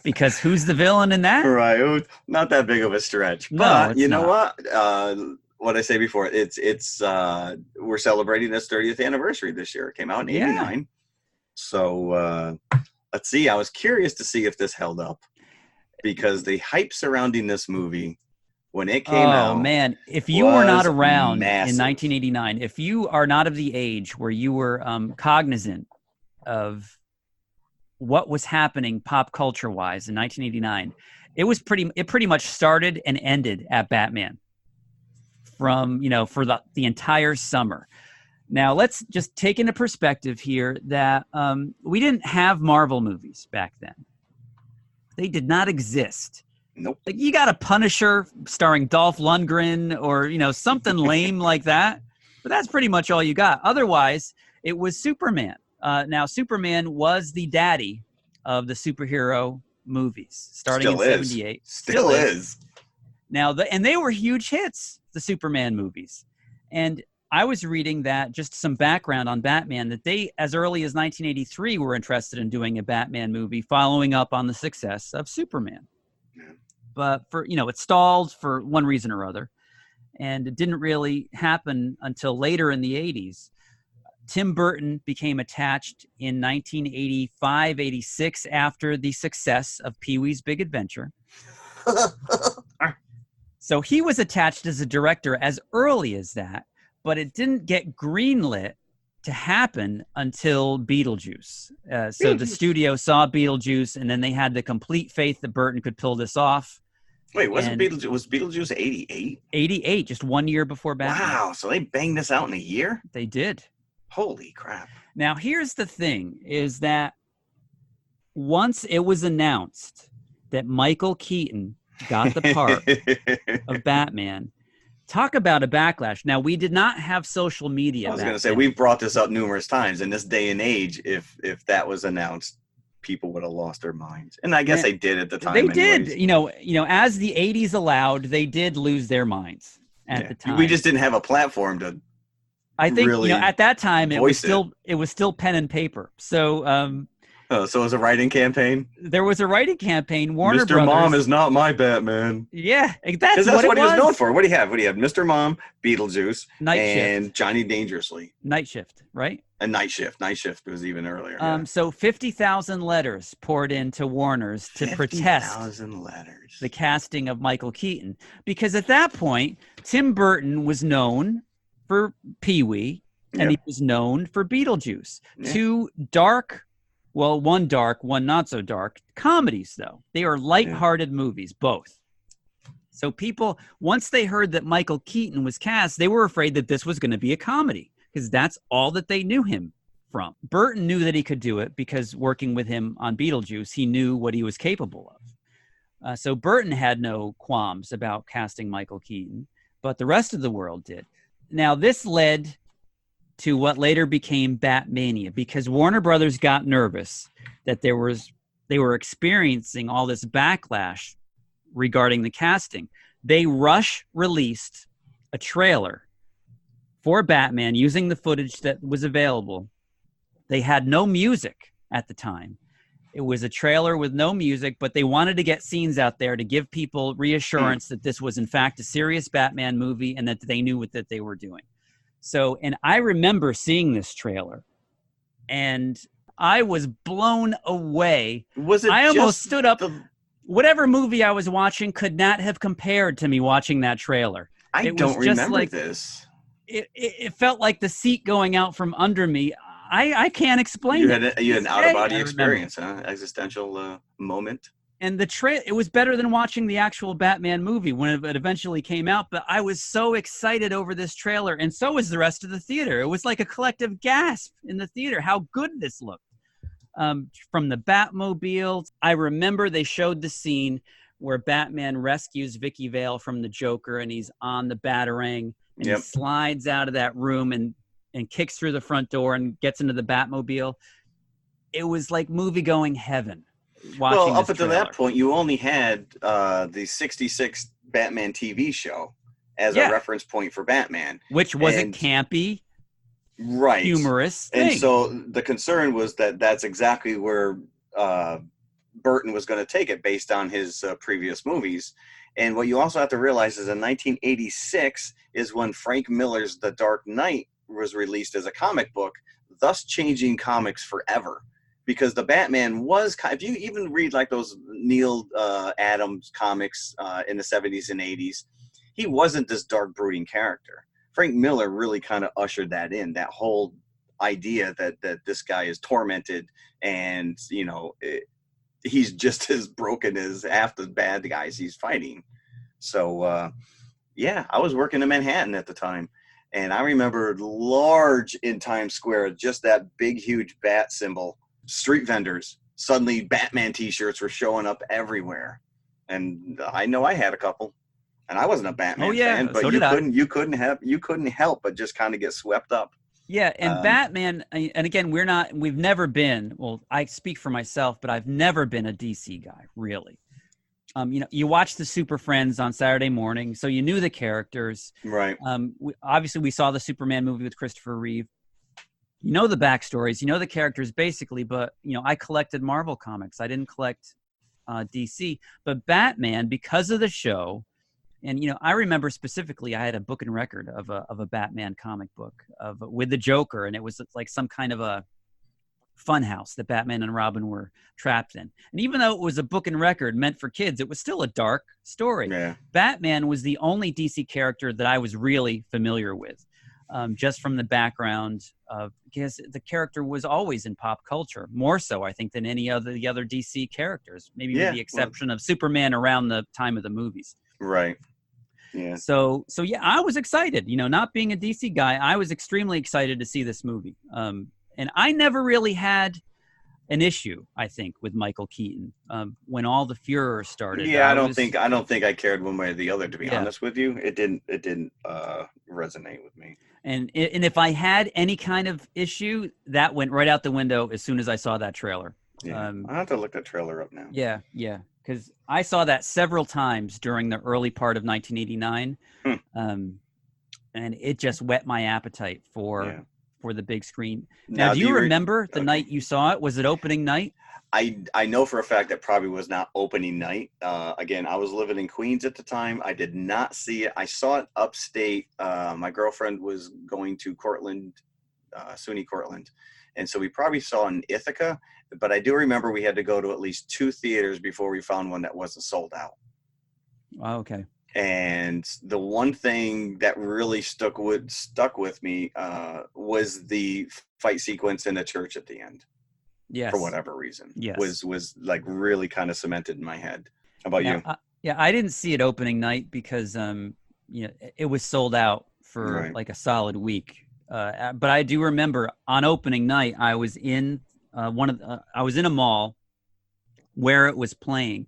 Because who's the villain in that? Right. Not that big of a stretch. But you know what? What I say before, we're celebrating its 30th anniversary this year. It came out in 89. So let's see. I was curious to see if this held up, because the hype surrounding this movie when it came out. Oh man, if you were not around massive. In 1989, if you are not of the age where you were cognizant of what was happening pop culture wise in 1989, it pretty much started and ended at Batman from, for the entire summer. Now let's just take into perspective here that we didn't have Marvel movies back then. They did not exist. Nope. Like, you got a Punisher starring Dolph Lundgren or, something lame like that. But that's pretty much all you got. Otherwise, it was Superman. Now, Superman was the daddy of the superhero movies starting in 78. Still is. Now, and they were huge hits, the Superman movies. And I was reading that, just some background on Batman, that they, as early as 1983, were interested in doing a Batman movie following up on the success of Superman. Yeah. But it stalled for one reason or other. And it didn't really happen until later in the 80s. Tim Burton became attached in 1985, 86 after the success of Pee-wee's Big Adventure. So he was attached as a director as early as that, but it didn't get greenlit to happen until Beetlejuice. So the studio saw Beetlejuice, and then they had the complete faith that Burton could pull this off. Wait, was Beetlejuice 88? 88, just 1 year before Batman. Wow, so they banged this out in a year? They did. Holy crap. Now, here's the thing, is that once it was announced that Michael Keaton got the part of Batman, talk about a backlash. Now, we did not have social media. I was going to say, we've brought this up numerous times. In this day and age, if that was announced, people would have lost their minds. And I guess they did at the time. They did. As the 80s allowed, they did lose their minds at the time. We just didn't have a platform to really at that time, it was still pen and paper. So so it was a writing campaign? There was a writing campaign. Warner Mr. Brothers. Mom is not my Batman. Yeah, that's what he was known for. What do you have? Mr. Mom, Beetlejuice, and Shift. Johnny Dangerously. Night Shift, right? And Night Shift. Night Shift was even earlier. So 50,000 letters poured into Warner's to protest 50,000 letters. The casting of Michael Keaton. Because at that point, Tim Burton was known for Pee-wee, and he was known for Beetlejuice. Yeah. Two dark, well, one dark, one not so dark, comedies, though. They are lighthearted movies, both. So people, once they heard that Michael Keaton was cast, they were afraid that this was going to be a comedy, because that's all that they knew him from. Burton knew that he could do it because working with him on Beetlejuice, he knew what he was capable of. So Burton had no qualms about casting Michael Keaton, but the rest of the world did. Now, this led to what later became Batmania, because Warner Brothers got nervous that they were experiencing all this backlash regarding the casting. They rush released a trailer for Batman using the footage that was available. They had no music at the time. It was a trailer with no music, but they wanted to get scenes out there to give people reassurance that this was in fact a serious Batman movie and that they knew what that they were doing. So, and I remember seeing this trailer and I was blown away. I almost stood up. Whatever movie I was watching could not have compared to me watching that trailer. I don't remember this. It felt like the seat going out from under me. I can't explain it. You had an out-of-body experience, huh? Existential moment. And it was better than watching the actual Batman movie when it eventually came out. But I was so excited over this trailer, and so was the rest of the theater. It was like a collective gasp in the theater how good this looked. From the Batmobile, I remember they showed the scene where Batman rescues Vicky Vale from the Joker, and he's on the Batarang, and he slides out of that room and kicks through the front door and gets into the Batmobile. It was like movie-going heaven. Well, up until that point, you only had the 66 Batman TV show as a reference point for Batman. Which wasn't campy, humorous thing. And so the concern was that that's exactly where Burton was going to take it based on his previous movies. And what you also have to realize is in 1986 is when Frank Miller's The Dark Knight was released as a comic book, thus changing comics forever. Because the Batman was, if you even read like those Neil Adams comics in the 70s and 80s, he wasn't this dark, brooding character. Frank Miller really kind of ushered that in, that whole idea that this guy is tormented, and he's just as broken as half the bad guys he's fighting. So yeah, I was working in Manhattan at the time, and I remember large in Times Square, just that big huge bat symbol, street vendors, suddenly Batman t-shirts were showing up everywhere. And I know I had a couple, and I wasn't a Batman fan, but so you couldn't help but just kind of get swept up. Yeah, and Batman, and again, we've never been, well, I speak for myself, but I've never been a DC guy, really. You watch the Super Friends on Saturday morning, so you knew the characters. Right. Obviously, we saw the Superman movie with Christopher Reeve. You know the backstories, you know the characters basically, but, I collected Marvel comics. I didn't collect DC. But Batman, because of the show, and, I remember specifically I had a book and record of a Batman comic book with the Joker, and it was like some kind of a funhouse that Batman and Robin were trapped in. And even though it was a book and record meant for kids, it was still a dark story. Yeah. Batman was the only DC character that I was really familiar with, just from the background of, because the character was always in pop culture, more so, I think, than any of the other DC characters, maybe with the exception of Superman around the time of the movies. Right. Yeah. So yeah, I was excited. Not being a DC guy, I was extremely excited to see this movie. And I never really had an issue, I think, with Michael Keaton when all the furor started. Yeah, I don't think I cared one way or the other, to be honest with you. It didn't resonate with me. And if I had any kind of issue, that went right out the window as soon as I saw that trailer. Yeah, I'll have to look that trailer up now. Yeah, because I saw that several times during the early part of 1989, and it just whet my appetite for the big screen. Now, do you remember the night you saw it? Was it opening night? I know for a fact that probably was not opening night. Again, I was living in Queens at the time. I did not see it. I saw it upstate. My girlfriend was going to Cortland, SUNY Cortland. And so we probably saw in Ithaca, but I do remember we had to go to at least 2 theaters before we found one that wasn't sold out. Oh, okay. And the one thing that really stuck with me was the fight sequence in the church at the end. Yes. For whatever reason. Yes. Was like really kind of cemented in my head. How about you? I didn't see it opening night because it was sold out for like a solid week. But I do remember on opening night I was in I was in a mall where it was playing.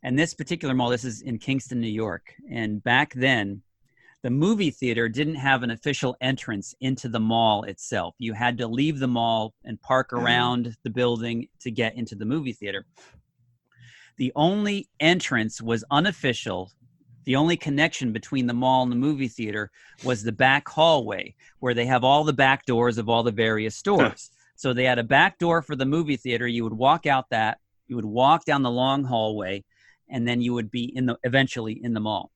And this particular mall, this is in Kingston, New York. And back then, the movie theater didn't have an official entrance into the mall itself. You had to leave the mall and park around the building to get into the movie theater. The only entrance was unofficial. The only connection between the mall and the movie theater was the back hallway, where they have all the back doors of all the various stores. So they had a back door for the movie theater. You would walk out that. You would walk down the long hallway, and then you would be eventually in the mall.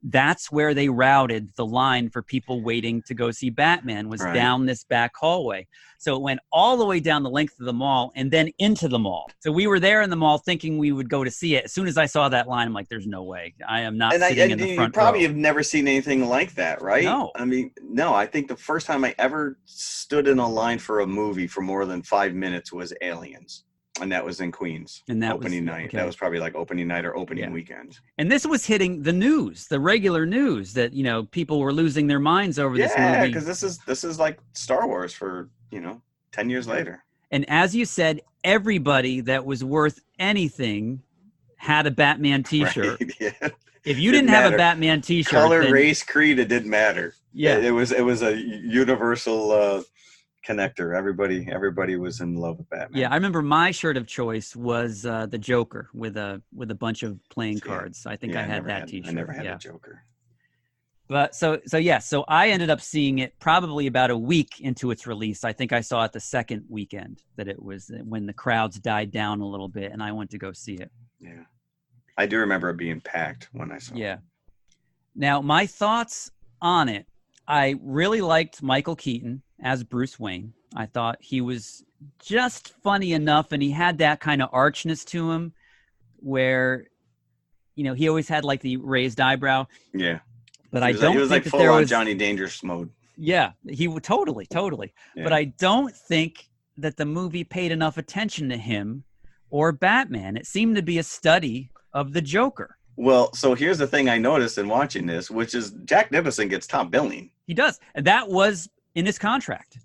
That's where they routed the line for people waiting to go see Batman, was down this back hallway. So it went all the way down the length of the mall and then into the mall. So we were there in the mall thinking we would go to see it. As soon as I saw that line, I'm like, there's no way. I am not sitting in the front row. You probably have never seen anything like that, right? No. I mean, no, I think the first time I ever stood in a line for a movie for more than 5 minutes was Aliens. And that was in Queens. And that opening night. Okay. That was probably like opening night or opening weekend. And this was hitting the news, the regular news, that people were losing their minds over this movie. Yeah, because this is like Star Wars for 10 years later. And as you said, everybody that was worth anything had a Batman T-shirt. Right, yeah. If you didn't have a Batman T-shirt, color, race, creed, it didn't matter. Yeah, it was a universal connector. Everybody was in love with Batman. Yeah, I remember my shirt of choice was the Joker with a bunch of playing cards. I think I had that T-shirt. I never had a Joker. But so I ended up seeing it probably about a week into its release. I think I saw it the second weekend that it was, when the crowds died down a little bit, and I went to go see it. Yeah, I do remember it being packed when I saw it. Yeah. Now, my thoughts on it. I really liked Michael Keaton as Bruce Wayne. I thought he was just funny enough, and he had that kind of archness to him where, he always had like the raised eyebrow. Yeah. But he was like full on Johnny Dangerous mode. Yeah, he would totally. Yeah. But I don't think that the movie paid enough attention to him or Batman. It seemed to be a study of the Joker. Well, so here's the thing I noticed in watching this, which is Jack Nicholson gets top billing. He does. And that was in his contract.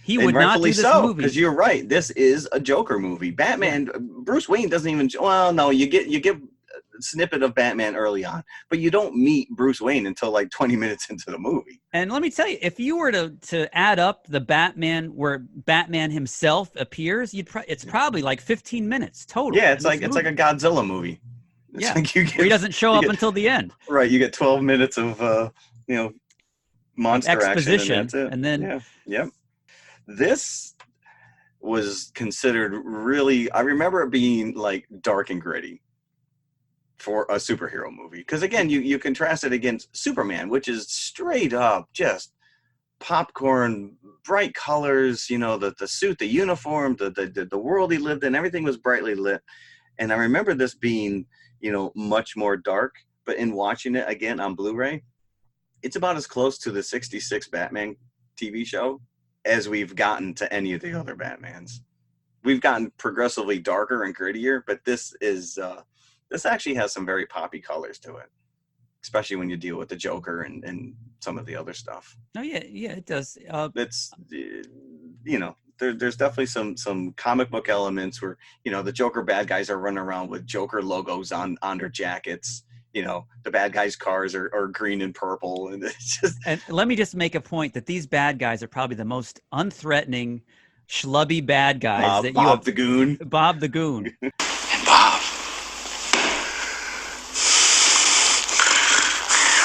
He And would not do rightfully this so, movie. because you're right. This is a Joker movie. Batman, Bruce Wayne doesn't even. Well, no, you get a snippet of Batman early on, but you don't meet Bruce Wayne until like 20 minutes into the movie. And let me tell you, if you were to add up the Batman where Batman himself appears, it's probably like 15 minutes total. Yeah, it's like a Godzilla movie. It's Yeah, like where he doesn't show up until the end. Right, you get 12 minutes of monster Exposition, action, and that's it. and then Yep. This was considered really. I remember it being like dark and gritty for a superhero movie, because again, you contrast it against Superman, which is straight up just popcorn, bright colors. The suit, the uniform, the world he lived in, everything was brightly lit. And I remember this being much more dark. But in watching it again on Blu-ray, it's about as close to the '66 Batman TV show as we've gotten to any of the other Batmans. We've gotten progressively darker and grittier, but this actually has some very poppy colors to it, especially when you deal with the Joker and some of the other stuff. Oh yeah, it does. It's there's definitely some comic book elements where the Joker bad guys are running around with Joker logos on their jackets. The bad guys' cars are green and purple, and it's just. And let me just make a point that these bad guys are probably the most unthreatening, schlubby bad guys that Bob the Goon. Bob the Goon. And Bob,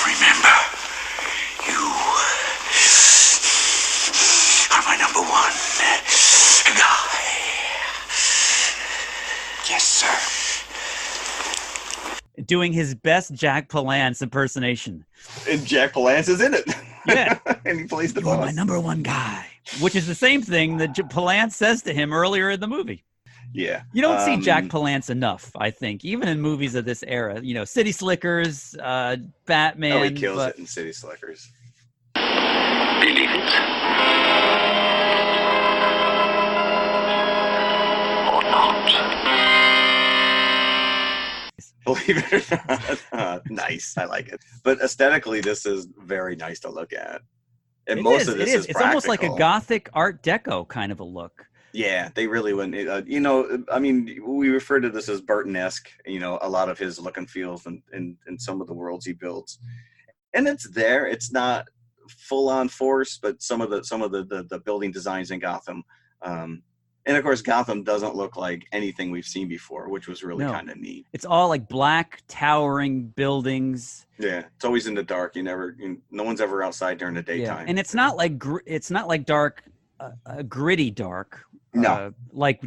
remember, you are my number one guy. Yes, sir. Doing his best Jack Palance impersonation. And Jack Palance is in it. Yeah. And he plays the You are boss. my number one guy. Which is the same thing that Palance says to him earlier in the movie. Yeah. You don't see Jack Palance enough, I think, even in movies of this era. City Slickers, Batman. Oh, he kills it in City Slickers. Believe it or not. Believe it or not. Nice. I like it. But aesthetically, this is very nice to look at. And most of this is It's almost like a practical. Gothic Art Deco kind of a look. Yeah, they really went. We refer to this as Burton-esque. A lot of his look and feels and some of the worlds he builds, and it's there. It's not full on force, but some of the building designs in Gotham, and of course Gotham doesn't look like anything we've seen before, which was really kind of neat. It's all like black towering buildings. Yeah, it's always in the dark. No one's ever outside during the daytime. And it's not like dark, gritty dark. No. Like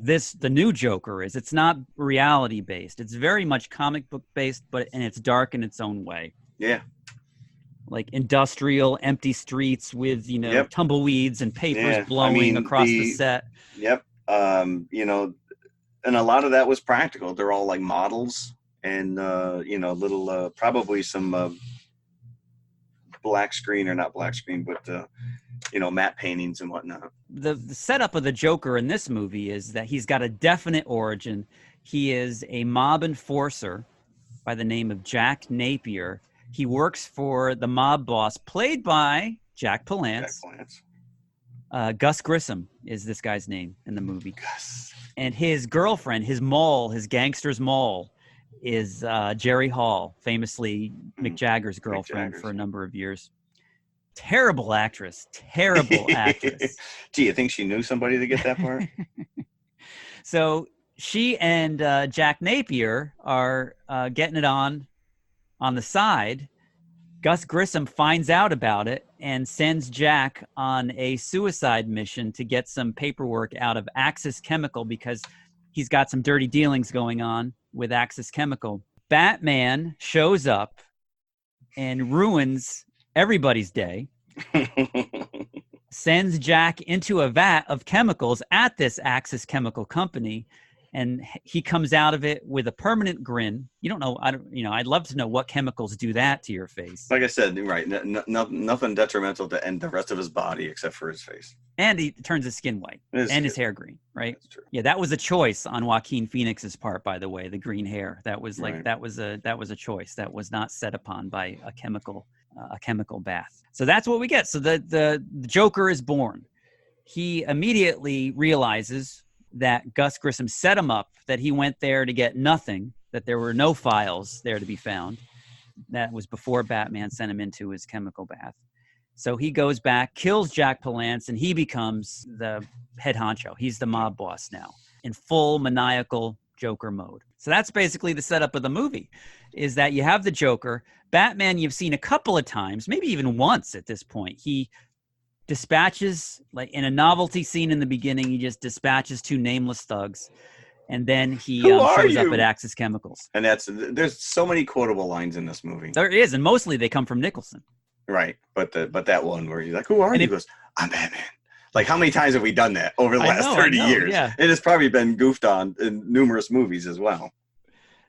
this, the new Joker is. It's not reality based. It's very much comic book based, and it's dark in its own way. Yeah. Like industrial, empty streets with tumbleweeds and papers blowing across the set. Yep. And a lot of that was practical. They're all like models and little probably some black screen, or not black screen, but matte paintings and whatnot. The setup of the Joker in this movie is that he's got a definite origin. He is a mob enforcer by the name of Jack Napier. He works for the mob boss, played by Jack Palance. Gus Grissom is this guy's name in the movie. Gus. And his girlfriend, his gangster's mole, is Jerry Hall, famously Mick Jagger's girlfriend for a number of years. Terrible actress. Gee, you think she knew somebody to get that part? So she and Jack Napier are getting it on the side. Gus Grissom finds out about it and sends Jack on a suicide mission to get some paperwork out of Axis Chemical because he's got some dirty dealings going on with Axis Chemical. Batman shows up and ruins everybody's day, sends Jack into a vat of chemicals at this Axis Chemical company, and he comes out of it with a permanent grin. You don't know. I'd love to know what chemicals do that to your face. Like I said, right? Nothing detrimental to the rest of his body except for his face. And he turns his skin white and his hair green, right? That's true. Yeah, that was a choice on Joaquin Phoenix's part, by the way. The green hair. That was like that was a choice that was not set upon by a chemical bath. So that's what we get. So the Joker is born. He immediately realizes that Gus Grissom set him up, that he went there to get nothing, that there were no files there to be found. That was before Batman sent him into his chemical bath. So he goes back, kills Jack Palance, and he becomes the head honcho. He's the mob boss now in full maniacal Joker mode. So that's basically the setup of the movie, is that you have the Joker. Batman you've seen a couple of times, maybe even once at this point. He dispatches, like in a novelty scene in the beginning, he just dispatches 2 nameless thugs, and then he shows up at Axis Chemicals. And there's so many quotable lines in this movie. There is, and mostly they come from Nicholson. Right, but that one where he's like, "Who are you?" He goes, "I'm Batman." Like, how many times have we done that over the last 30 years? Yeah. It has probably been goofed on in numerous movies as well.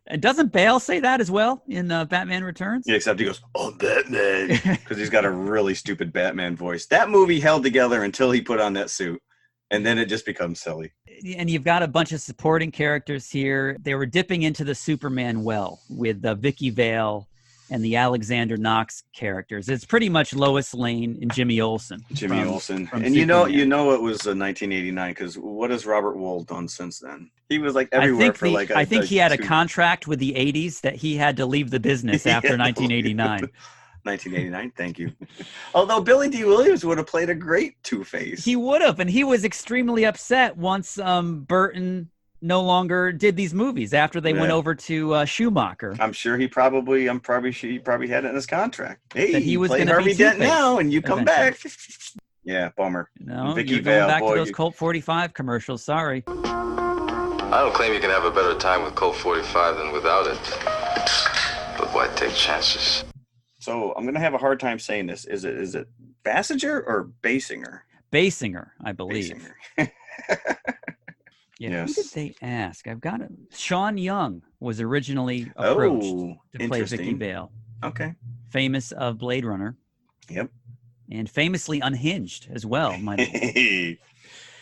And doesn't Bale say that as well in Batman Returns? Yeah, except he goes, "Oh, Batman," because he's got a really stupid Batman voice. That movie held together until he put on that suit, and then it just becomes silly. And you've got a bunch of supporting characters here. They were dipping into the Superman well with Vicky Vale and the Alexander Knox characters. It's pretty much Lois Lane and Jimmy Olsen. And Superman. you know it was 1989 because what has Robert Wool done since then? He was like everywhere I think he had a contract with the 80s that he had to leave the business after 1989. 1989, thank you. Although Billy D. Williams would have played a great Two-Face. He would have, and he was extremely upset once Burton no longer did these movies after they went over to Schumacher. I'm sure he probably had it in his contract. Hey, that he was going to Harvey Dent now, and you come back. Yeah, bummer. No, you're going back to those Colt 45 commercials. Sorry. I don't claim you can have a better time with Colt 45 than without it. But why take chances? So I'm going to have a hard time saying this. Is it Basinger or Basinger? Basinger, I believe. Basinger. Yeah, yes. Who did they ask? I've got it. Sean Young was originally approached to play Vicky Vale. Okay. Famous of Blade Runner. Yep. And famously unhinged as well.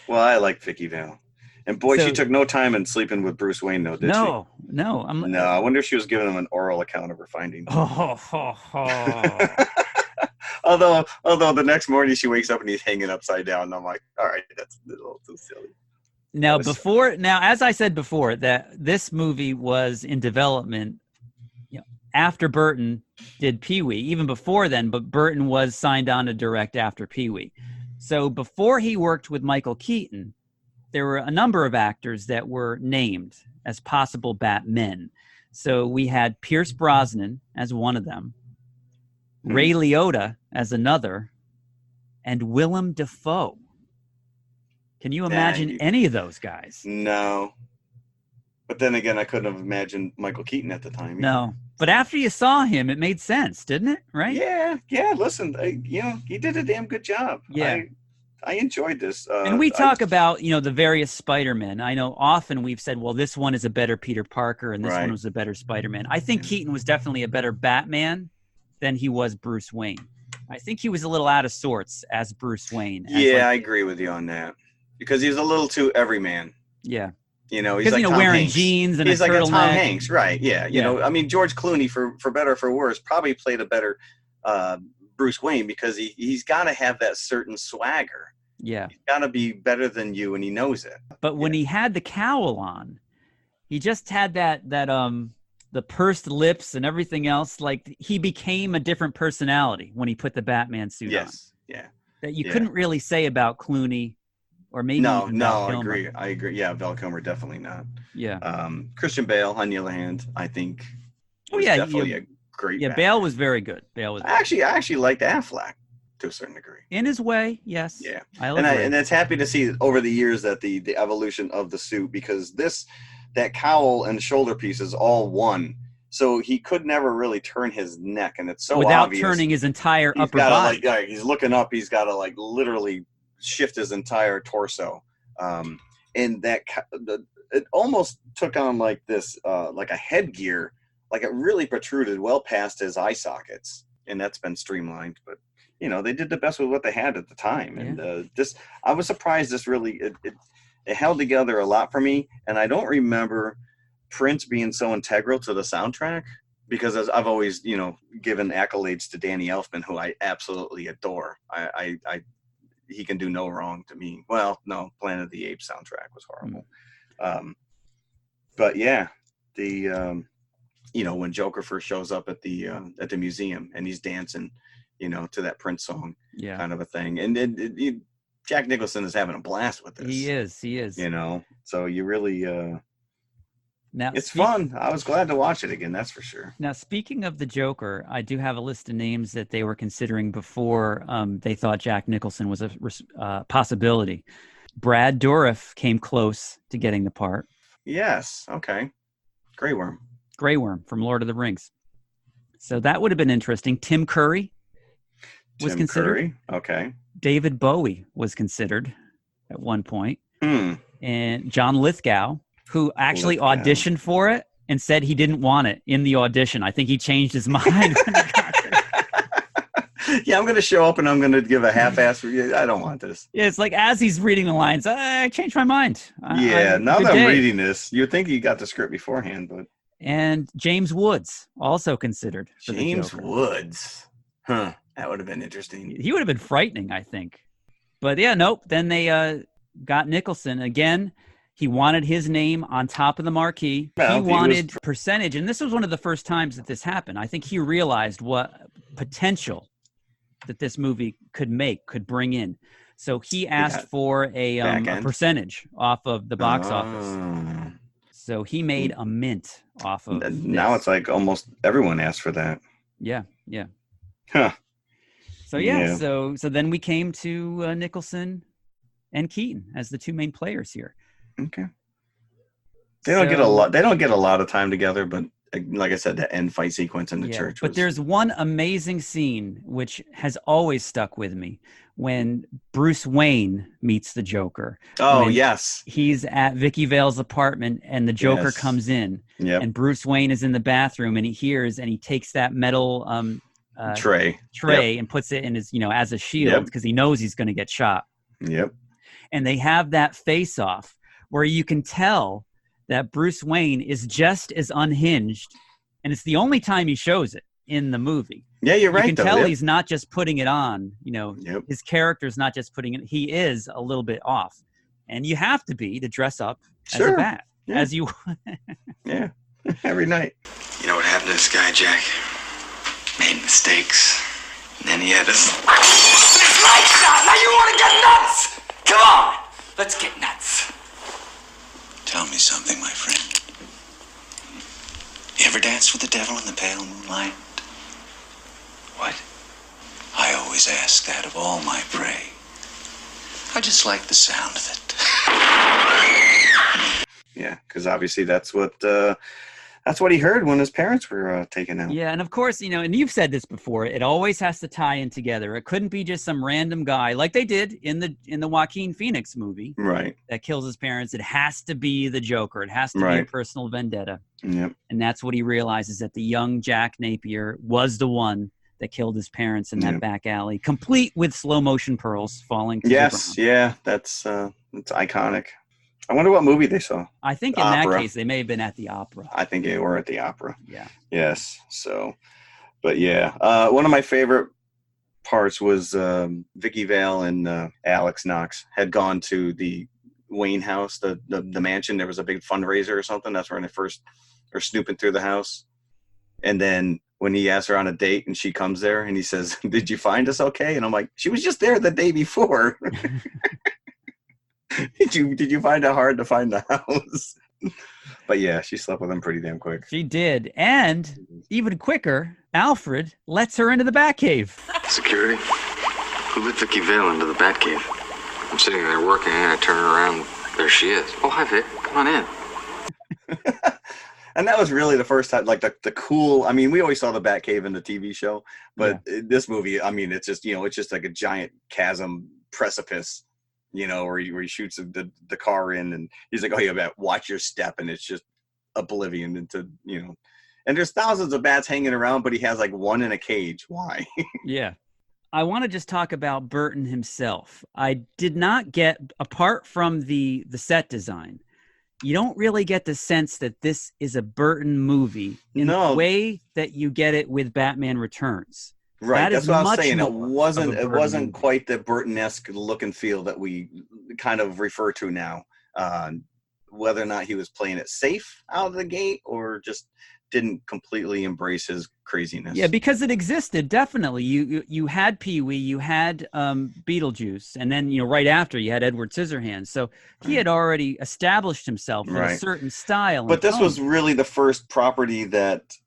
Well, I like Vicky Vale. And boy, she took no time in sleeping with Bruce Wayne, though, did she? No. No, I wonder if she was giving him an oral account of her findings. Although the next morning she wakes up and he's hanging upside down, and I'm like, all right, that's a little too silly. Now, as I said before, that this movie was in development after Burton did Pee-wee, even before then, but Burton was signed on to direct after Pee-wee. So before he worked with Michael Keaton, there were a number of actors that were named as possible Batmen. So we had Pierce Brosnan as one of them, Ray Liotta as another, and Willem Dafoe. Can you imagine any of those guys? No. But then again, I couldn't have imagined Michael Keaton at the time either. No. But after you saw him, it made sense, didn't it? Right? Yeah. Listen, he did a damn good job. Yeah. I enjoyed this. And we talk about, the various Spider-Men. I know often we've said, well, this one is a better Peter Parker and this one was a better Spider-Man. I think Keaton was definitely a better Batman than he was Bruce Wayne. I think he was a little out of sorts as Bruce Wayne. I agree with you on that. Because he's a little too everyman. Yeah. He's like Tom wearing Hanks. jeans and he's a like turtleneck. a Tom Hanks, right? Yeah. George Clooney, for better or for worse, probably played a better Bruce Wayne because he's got to have that certain swagger. Yeah. He's got to be better than you, and he knows it. But when he had the cowl on, he just had that the pursed lips and everything else. Like, he became a different personality when he put the Batman suit on. Yes. Yeah. That you couldn't really say about Clooney. Or maybe no, I agree. Yeah, Val Kilmer definitely not. Yeah. Christian Bale, on the other hand, I think definitely a great. Yeah, Batman. Bale was very good. I actually liked Affleck to a certain degree. In his way, yes. Yeah, and it's happy to see over the years that the evolution of the suit, because that cowl and shoulder piece is all one. So he could never really turn his neck, and it's so without obvious. Turning his entire upper body. He's looking up. He's got to literally shift his entire torso, and that it almost took on like this, like a headgear, like it really protruded well past his eye sockets, and that's been streamlined. But you know, they did the best with what they had at the time, and I was surprised. This really it held together a lot for me, and I don't remember Prince being so integral to the soundtrack. Because as I've always, you know, given accolades to Danny Elfman, who I absolutely adore. He can do no wrong to me. Well, no, Planet of the Apes soundtrack was horrible. But yeah, the you know, when Joker first shows up at the museum and he's dancing, you know, to that Prince song, kind of a thing, and Jack Nicholson is having a blast with this. He is. You know, so you really. Now, it's fun. I was glad to watch it again. That's for sure. Now, speaking of the Joker, I do have a list of names that they were considering before they thought Jack Nicholson was a possibility. Brad Dourif came close to getting the part. Yes. Okay. Grey Worm from Lord of the Rings. So that would have been interesting. Tim Curry was considered. Okay. David Bowie was considered at one point. And John Lithgow, who actually auditioned for it and said he didn't want it in the audition. I think he changed his mind when he got there. Yeah, I'm going to show up and I'm going to give a half-ass review. I don't want this. Yeah, it's like as he's reading the lines, I changed my mind. Now that I'm reading this, you'd think you got the script beforehand, but... And James Woods, also considered for James the Joker. Woods. Huh. That would have been interesting. He would have been frightening, I think. But yeah, nope. Then they got Nicholson. Again, he wanted his name on top of the marquee. He wanted percentage. And this was one of the first times that this happened. I think he realized what potential that this movie could bring in. So he asked for a percentage off of the box office. So he made a mint off of now this. It's like almost everyone asked for that. Yeah. Huh. So so then we came to Nicholson and Keaton as the two main players here. Okay. They don't get a lot of time together, but like I said, the end fight sequence in the church. But there's one amazing scene which has always stuck with me when Bruce Wayne meets the Joker. Oh, yes. He's at Vicky Vale's apartment and the Joker comes in. Yep. And Bruce Wayne is in the bathroom and he takes that metal tray and puts it in his, as a shield because he knows he's going to get shot. Yep. And they have that face off where you can tell that Bruce Wayne is just as unhinged, and it's the only time he shows it in the movie. Yeah, you're right. You can tell he's not just putting it on. His character's not just putting it. He is a little bit off, and you have to be to dress up as a bat, as you. Yeah, every night. You know what happened to this guy, Jack? Made mistakes, and then he had us. Lights out! Now you want to get nuts? Come on, let's get nuts. Tell me something, my friend. You ever danced with the devil in the pale moonlight? What? I always ask that of all my prey. I just like the sound of it. Yeah, because obviously that's what he heard when his parents were taken out. Yeah, and of course, and you've said this before, it always has to tie in together. It couldn't be just some random guy like they did in the Joaquin Phoenix movie. Right. That kills his parents. It has to be the Joker. It has to be a personal vendetta. Yep. And that's what he realizes, that the young Jack Napier was the one that killed his parents in that back alley, complete with slow motion pearls falling to the ground. Yeah, that's iconic. I wonder what movie they saw. I think in that case, they may have been at the opera. I think they were at the opera. Yeah. Yes. So, but yeah, one of my favorite parts was Vicky Vale and Alex Knox had gone to the Wayne house, the mansion. There was a big fundraiser or something. That's when they first are snooping through the house. And then when he asks her on a date and she comes there and he says, "Did you find us okay?" And I'm like, she was just there the day before. Did you find it hard to find the house? But yeah, she slept with him pretty damn quick. She did. And even quicker, Alfred lets her into the Batcave. Security? Who let Vicky Vale into the Batcave? I'm sitting there working and I turn around, there she is. Oh, hi Vic, come on in. And that was really the first time, like the cool, I mean, we always saw the Batcave in the TV show, but this movie, I mean, it's just, it's just like a giant chasm precipice, where he shoots the car in, and he's like, oh yeah, watch your step, and it's just oblivion into, and there's thousands of bats hanging around, but he has like one in a cage. Why? Yeah. I want to just talk about Burton himself. I did not get, apart from the set design, you don't really get the sense that this is a Burton movie in the way that you get it with Batman Returns. Right, that's what I was saying. It wasn't movie. quite the Burton-esque look and feel that we kind of refer to now. Whether or not he was playing it safe out of the gate or just didn't completely embrace his craziness. Yeah, because it existed, definitely. You had Pee-wee, you had Beetlejuice, and then right after you had Edward Scissorhands. So he had already established himself in a certain style. But this was really the first property that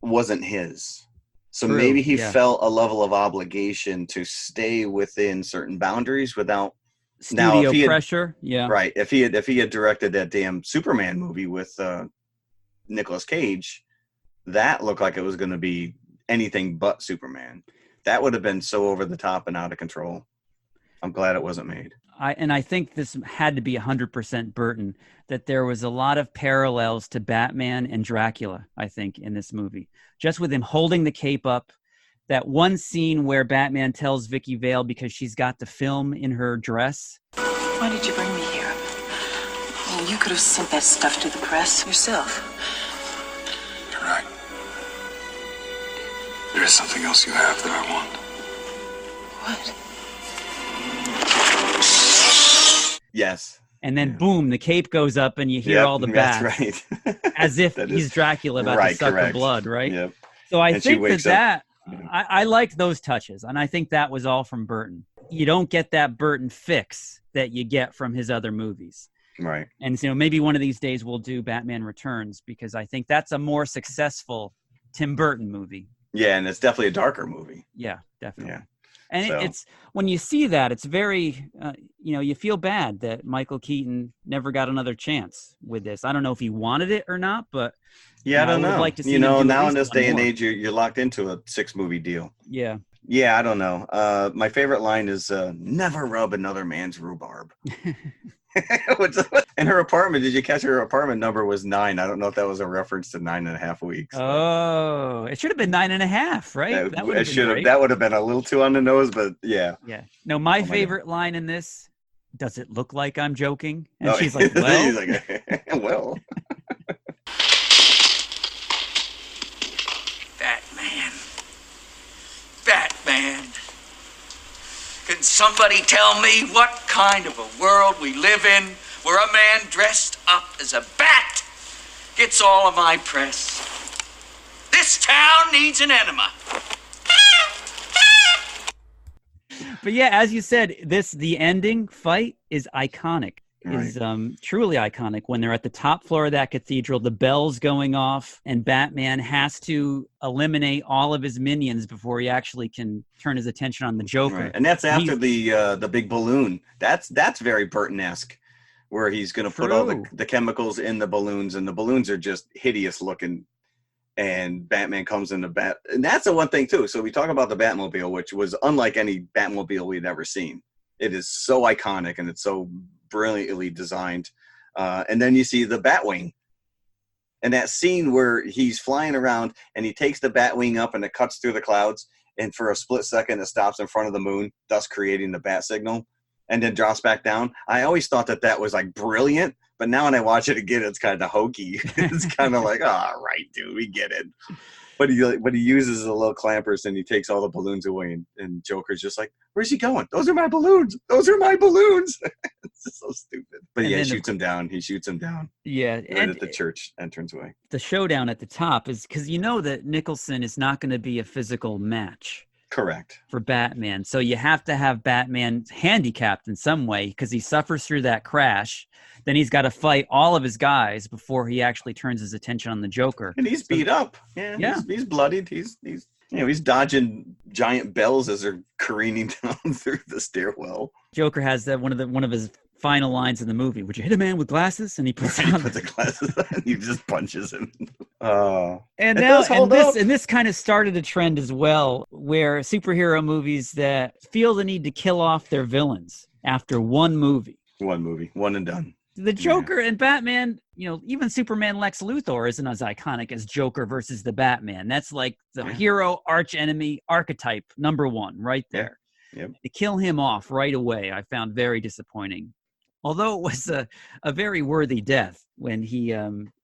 wasn't his. So maybe he felt a level of obligation to stay within certain boundaries without studio pressure. Yeah, right. If he had directed that damn Superman movie with Nicolas Cage, that looked like it was going to be anything but Superman. That would have been so over the top and out of control. I'm glad it wasn't made. I think this had to be 100% Burton, that there was a lot of parallels to Batman and Dracula, I think, in this movie. Just with him holding the cape up, that one scene where Batman tells Vicky Vale because she's got the film in her dress. Why did you bring me here? I mean, you could have sent that stuff to the press yourself. You're right. There is something else you have that I want. What? Yes. And then boom, the cape goes up and you hear all the bats. That's right. As if he's Dracula about to suck the blood, right? Yep. So I think I liked those touches, and I think that was all from Burton. You don't get that Burton fix that you get from his other movies. Right. And maybe one of these days we'll do Batman Returns, because I think that's a more successful Tim Burton movie. Yeah, and it's definitely a darker movie. Yeah, definitely. Yeah. And it's when you see that, it's very, you feel bad that Michael Keaton never got another chance with this. I don't know if he wanted it or not, but I don't know. Like to see now in this day and age, you're locked into a 6-movie deal. Yeah. Yeah, I don't know. My favorite line is never rub another man's rhubarb. And her apartment, did you catch her apartment number was 9? I don't know if that was a reference to 9.5 weeks. Oh, it should have been 9.5, right? That would have been a little too on the nose, but yeah. Yeah. No, my favorite line in this, does it look like I'm joking? And she's like, well. He's like, well. Batman. Can somebody tell me what kind of a world we live in where a man dressed up as a bat gets all of my press? This town needs an enema. But yeah, as you said, the ending fight is iconic. Right. Is truly iconic when they're at the top floor of that cathedral, the bells going off, and Batman has to eliminate all of his minions before he actually can turn his attention on the Joker. Right. And that's after the big balloon. That's very Burton-esque, where he's going to put all the chemicals in the balloons, and the balloons are just hideous looking. And Batman comes in the bat, and that's the one thing too. So we talk about the Batmobile, which was unlike any Batmobile we'd ever seen. It is so iconic, and it's so brilliantly designed. And then you see the Batwing, and that scene where he's flying around and he takes the Batwing up and it cuts through the clouds, and for a split second it stops in front of the moon, thus creating the bat signal, and then drops back down. I always thought that was like brilliant, but now when I watch it again, it's kind of hokey. It's kind of like, all right, dude, we get it. But he uses the little clampers and he takes all the balloons away, and Joker's just like, where's he going? Those are my balloons. Those are my balloons. It's just so stupid. But yeah, he shoots him down. Yeah. Right at the church entranceway. The showdown at the top is because you know that Nicholson is not going to be a physical match. Correct. For Batman. So you have to have Batman handicapped in some way because he suffers through that crash. Then he's got to fight all of his guys before he actually turns his attention on the Joker. And he's beat up. Yeah. He's bloodied. He's dodging giant bells as they're careening down through the stairwell. Joker has that one of his final lines in the movie. Would you hit a man with glasses? And he puts the glasses on and he just punches him. And this kind of started a trend as well, where superhero movies that feel the need to kill off their villains. after one movie. One and done. The Joker and Batman, even Superman Lex Luthor isn't as iconic as Joker versus the Batman. That's like the hero arch enemy archetype number one right there. Yep. To kill him off right away, I found very disappointing. Although it was a very worthy death when he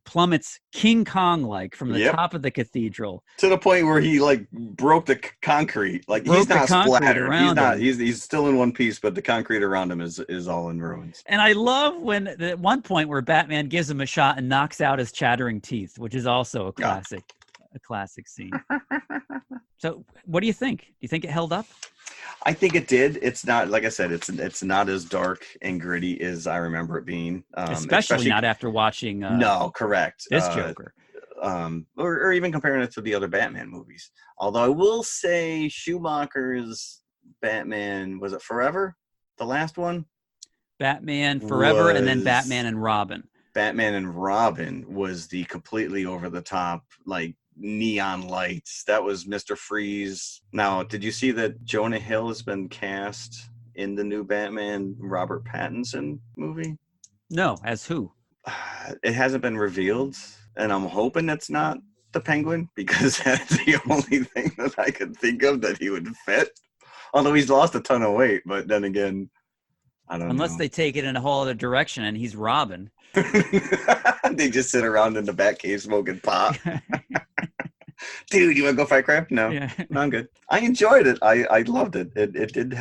plummets King Kong-like from the top of the cathedral. To the point where he broke the concrete. He's not splattered. He's still in one piece, but the concrete around him is all in ruins. And I love when at one point where Batman gives him a shot and knocks out his chattering teeth, which is also a classic scene. So what do you think? Do you think it held up? I think it did. It's not, like I said, it's not as dark and gritty as I remember it being. Especially not after watching. No, correct. This Joker. Or even comparing it to the other Batman movies. Although I will say Schumacher's Batman, was it Forever? The last one? Batman Forever and then Batman and Robin. Batman and Robin was the completely over the top, neon lights. That was Mr. Freeze. Now, did you see that Jonah Hill has been cast in the new Batman Robert Pattinson movie? No, as who? It hasn't been revealed, and I'm hoping it's not the Penguin, because that's the only thing that I could think of that he would fit. Although he's lost a ton of weight, but then again, I don't know. Unless they take it in a whole other direction and he's Robin. They just sit around in the Batcave smoking pot. Dude, you want to go fight crap? No, no, I'm good. I enjoyed it. I loved it. It did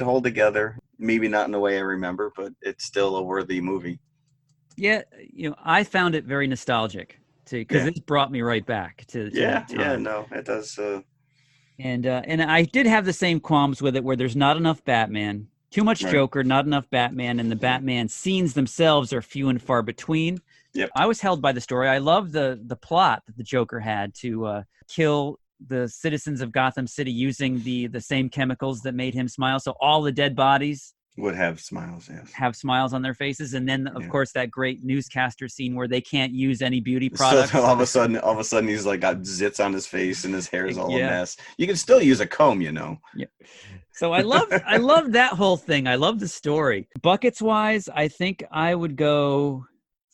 hold together. Maybe not in the way I remember, but it's still a worthy movie. Yeah, I found it very nostalgic because it brought me right back to that time. No, it does. And I did have the same qualms with it, where there's not enough Batman, too much Joker, not enough Batman, and the Batman scenes themselves are few and far between. Yep. I was held by the story. I love the plot that the Joker had to kill the citizens of Gotham City using the same chemicals that made him smile. So all the dead bodies would have smiles, yes. Have smiles on their faces. And then, of course, that great newscaster scene where they can't use any beauty products. So all of a sudden, he's got zits on his face and his hair is all a mess. You can still use a comb, Yeah. So I love that whole thing. I love the story. Buckets wise, I think I would go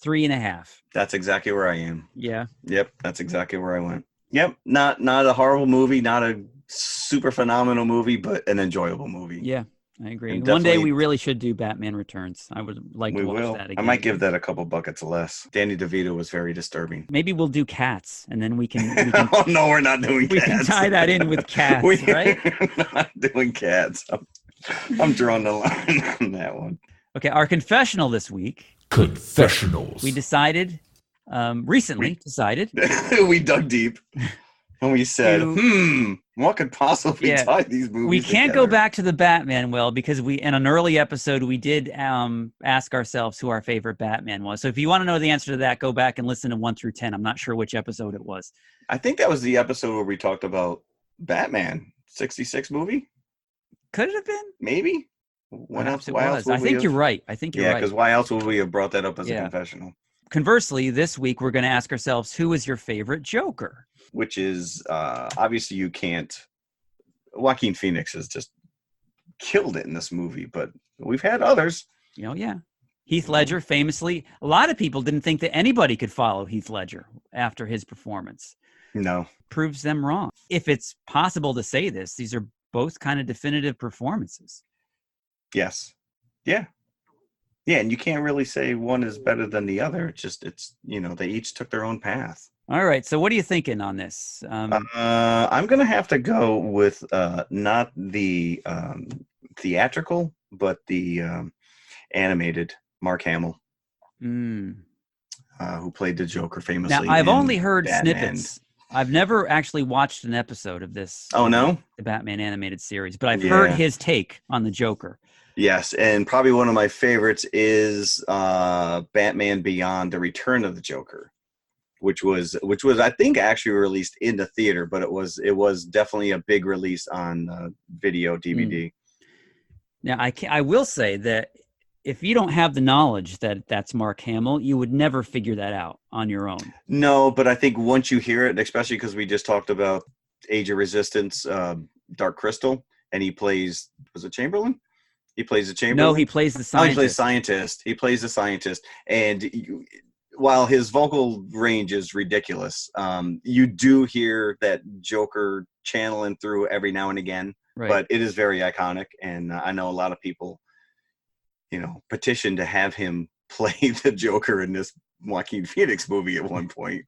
3.5. That's exactly where I am. Yeah. Yep. That's exactly where I went. Yep. Not a horrible movie, not a super phenomenal movie, but an enjoyable movie. Yeah, I agree. One day we really should do Batman Returns. I would like to watch that again. I might give that a couple buckets less. Danny DeVito was very disturbing. Maybe we'll do Cats, and then we can oh, no, we're not doing Cats. We can tie that in with Cats, right? We're not doing Cats. I'm drawing the line on that one. Okay, our confessional this week. Confessionals. We decided, recently decided. We dug deep. And we said, what could possibly tie these movies We can't together? go back to the Batman because in an early episode, we did ask ourselves who our favorite Batman was. So if you want to know the answer to that, go back and listen to 1 through 10. I'm not sure which episode it was. I think that was the episode where we talked about Batman, 66 movie. Could it have been? Maybe. Why else I think you're right. Yeah, because why else would we have brought that up as a confessional? Conversely, this week, we're going to ask ourselves, who is your favorite Joker? Which is, obviously you can't. Joaquin Phoenix has just killed it in this movie, but we've had others. Heath Ledger, famously, a lot of people didn't think that anybody could follow Heath Ledger after his performance. No. Proves them wrong. If it's possible to say this, these are both kind of definitive performances. Yes. Yeah. Yeah, and you can't really say one is better than the other. It's they each took their own path. All right. So what are you thinking on this? I'm going to have to go with not the theatrical, but the animated Mark Hamill, who played the Joker famously. Now, I've only heard snippets. I've never actually watched an episode of this. Oh, no? The Batman animated series, but I've heard his take on the Joker. Yes, and probably one of my favorites is Batman Beyond: The Return of the Joker, which was I think actually released in the theater, but it was definitely a big release on video DVD. Now I will say that if you don't have the knowledge that that's Mark Hamill, you would never figure that out on your own. No, but I think once you hear it, especially because we just talked about Age of Resistance, Dark Crystal, and he plays, was it Chamberlain? He plays the Chamberlain? No, he plays the Oh, scientist. he plays scientist. He plays the scientist. And while his vocal range is ridiculous, you do hear that Joker channeling through every now and again. Right. But it is very iconic. And I know a lot of people, petitioned to have him play the Joker in this Joaquin Phoenix movie at one point.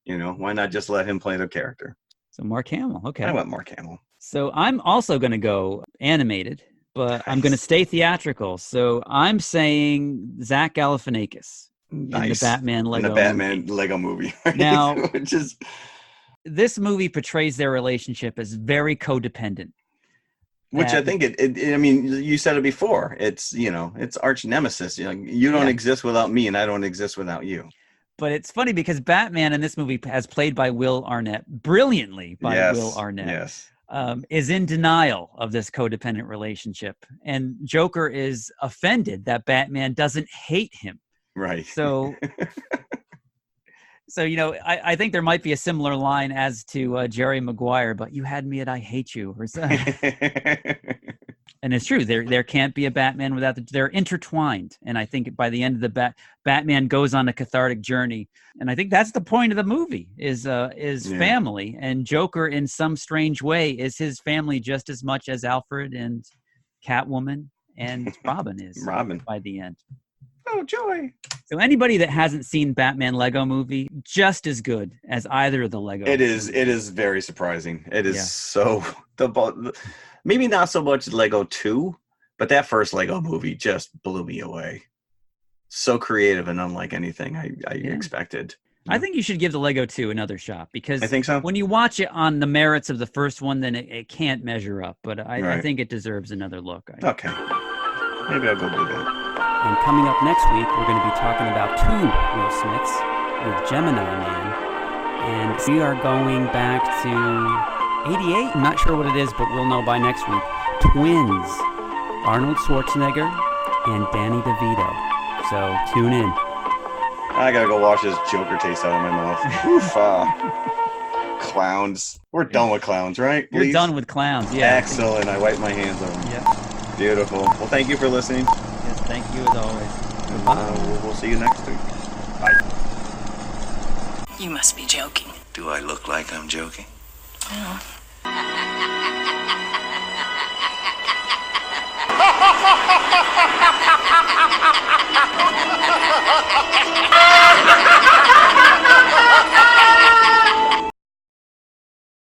Why not just let him play the character? So Mark Hamill. Okay. I went Mark Hamill. So I'm also going to go animated, but I'm going to stay theatrical. So I'm saying Zach Galifianakis in the Batman Lego movie. Right? Now, which is this movie portrays their relationship as very codependent. Which I think I mean, you said it before. It's it's arch nemesis. You don't exist without me, and I don't exist without you. But it's funny because Batman in this movie, as played by Will Arnett, brilliantly by Will Arnett, is in denial of this codependent relationship. And Joker is offended that Batman doesn't hate him. Right. So, I think there might be a similar line as to Jerry Maguire, but you had me at I hate you. Or something. And it's true. There can't be a Batman without they're intertwined. And I think by the end of the Batman goes on a cathartic journey. And I think that's the point of the movie is family. And Joker, in some strange way, is his family just as much as Alfred and Catwoman and Robin is. By the end. Oh, joy. So anybody that hasn't seen Batman Lego movie, just as good as either of the Lego movies. It is very surprising. It is so maybe not so much Lego 2, but that first Lego movie just blew me away. So creative and unlike anything I expected. I think you should give the Lego 2 another shot because I think so. When you watch it on the merits of the first one, then it can't measure up. But I think it deserves another look. Okay. Maybe I'll go do that. And coming up next week, we're going to be talking about 2 Will Smiths with Gemini Man. And we are going back to 88. I'm not sure what it is, but we'll know by next week. Twins, Arnold Schwarzenegger and Danny DeVito. So tune in. I gotta go wash this Joker taste out of my mouth. Clowns. We're done with clowns, right? You're done with clowns, yeah. Excellent. I wipe my hands on them. Yeah. Beautiful. Well, thank you for listening. Yes, thank you as always. We'll see you next week. Bye. You must be joking. Do I look like I'm joking? No. Ha ha ha ha ha!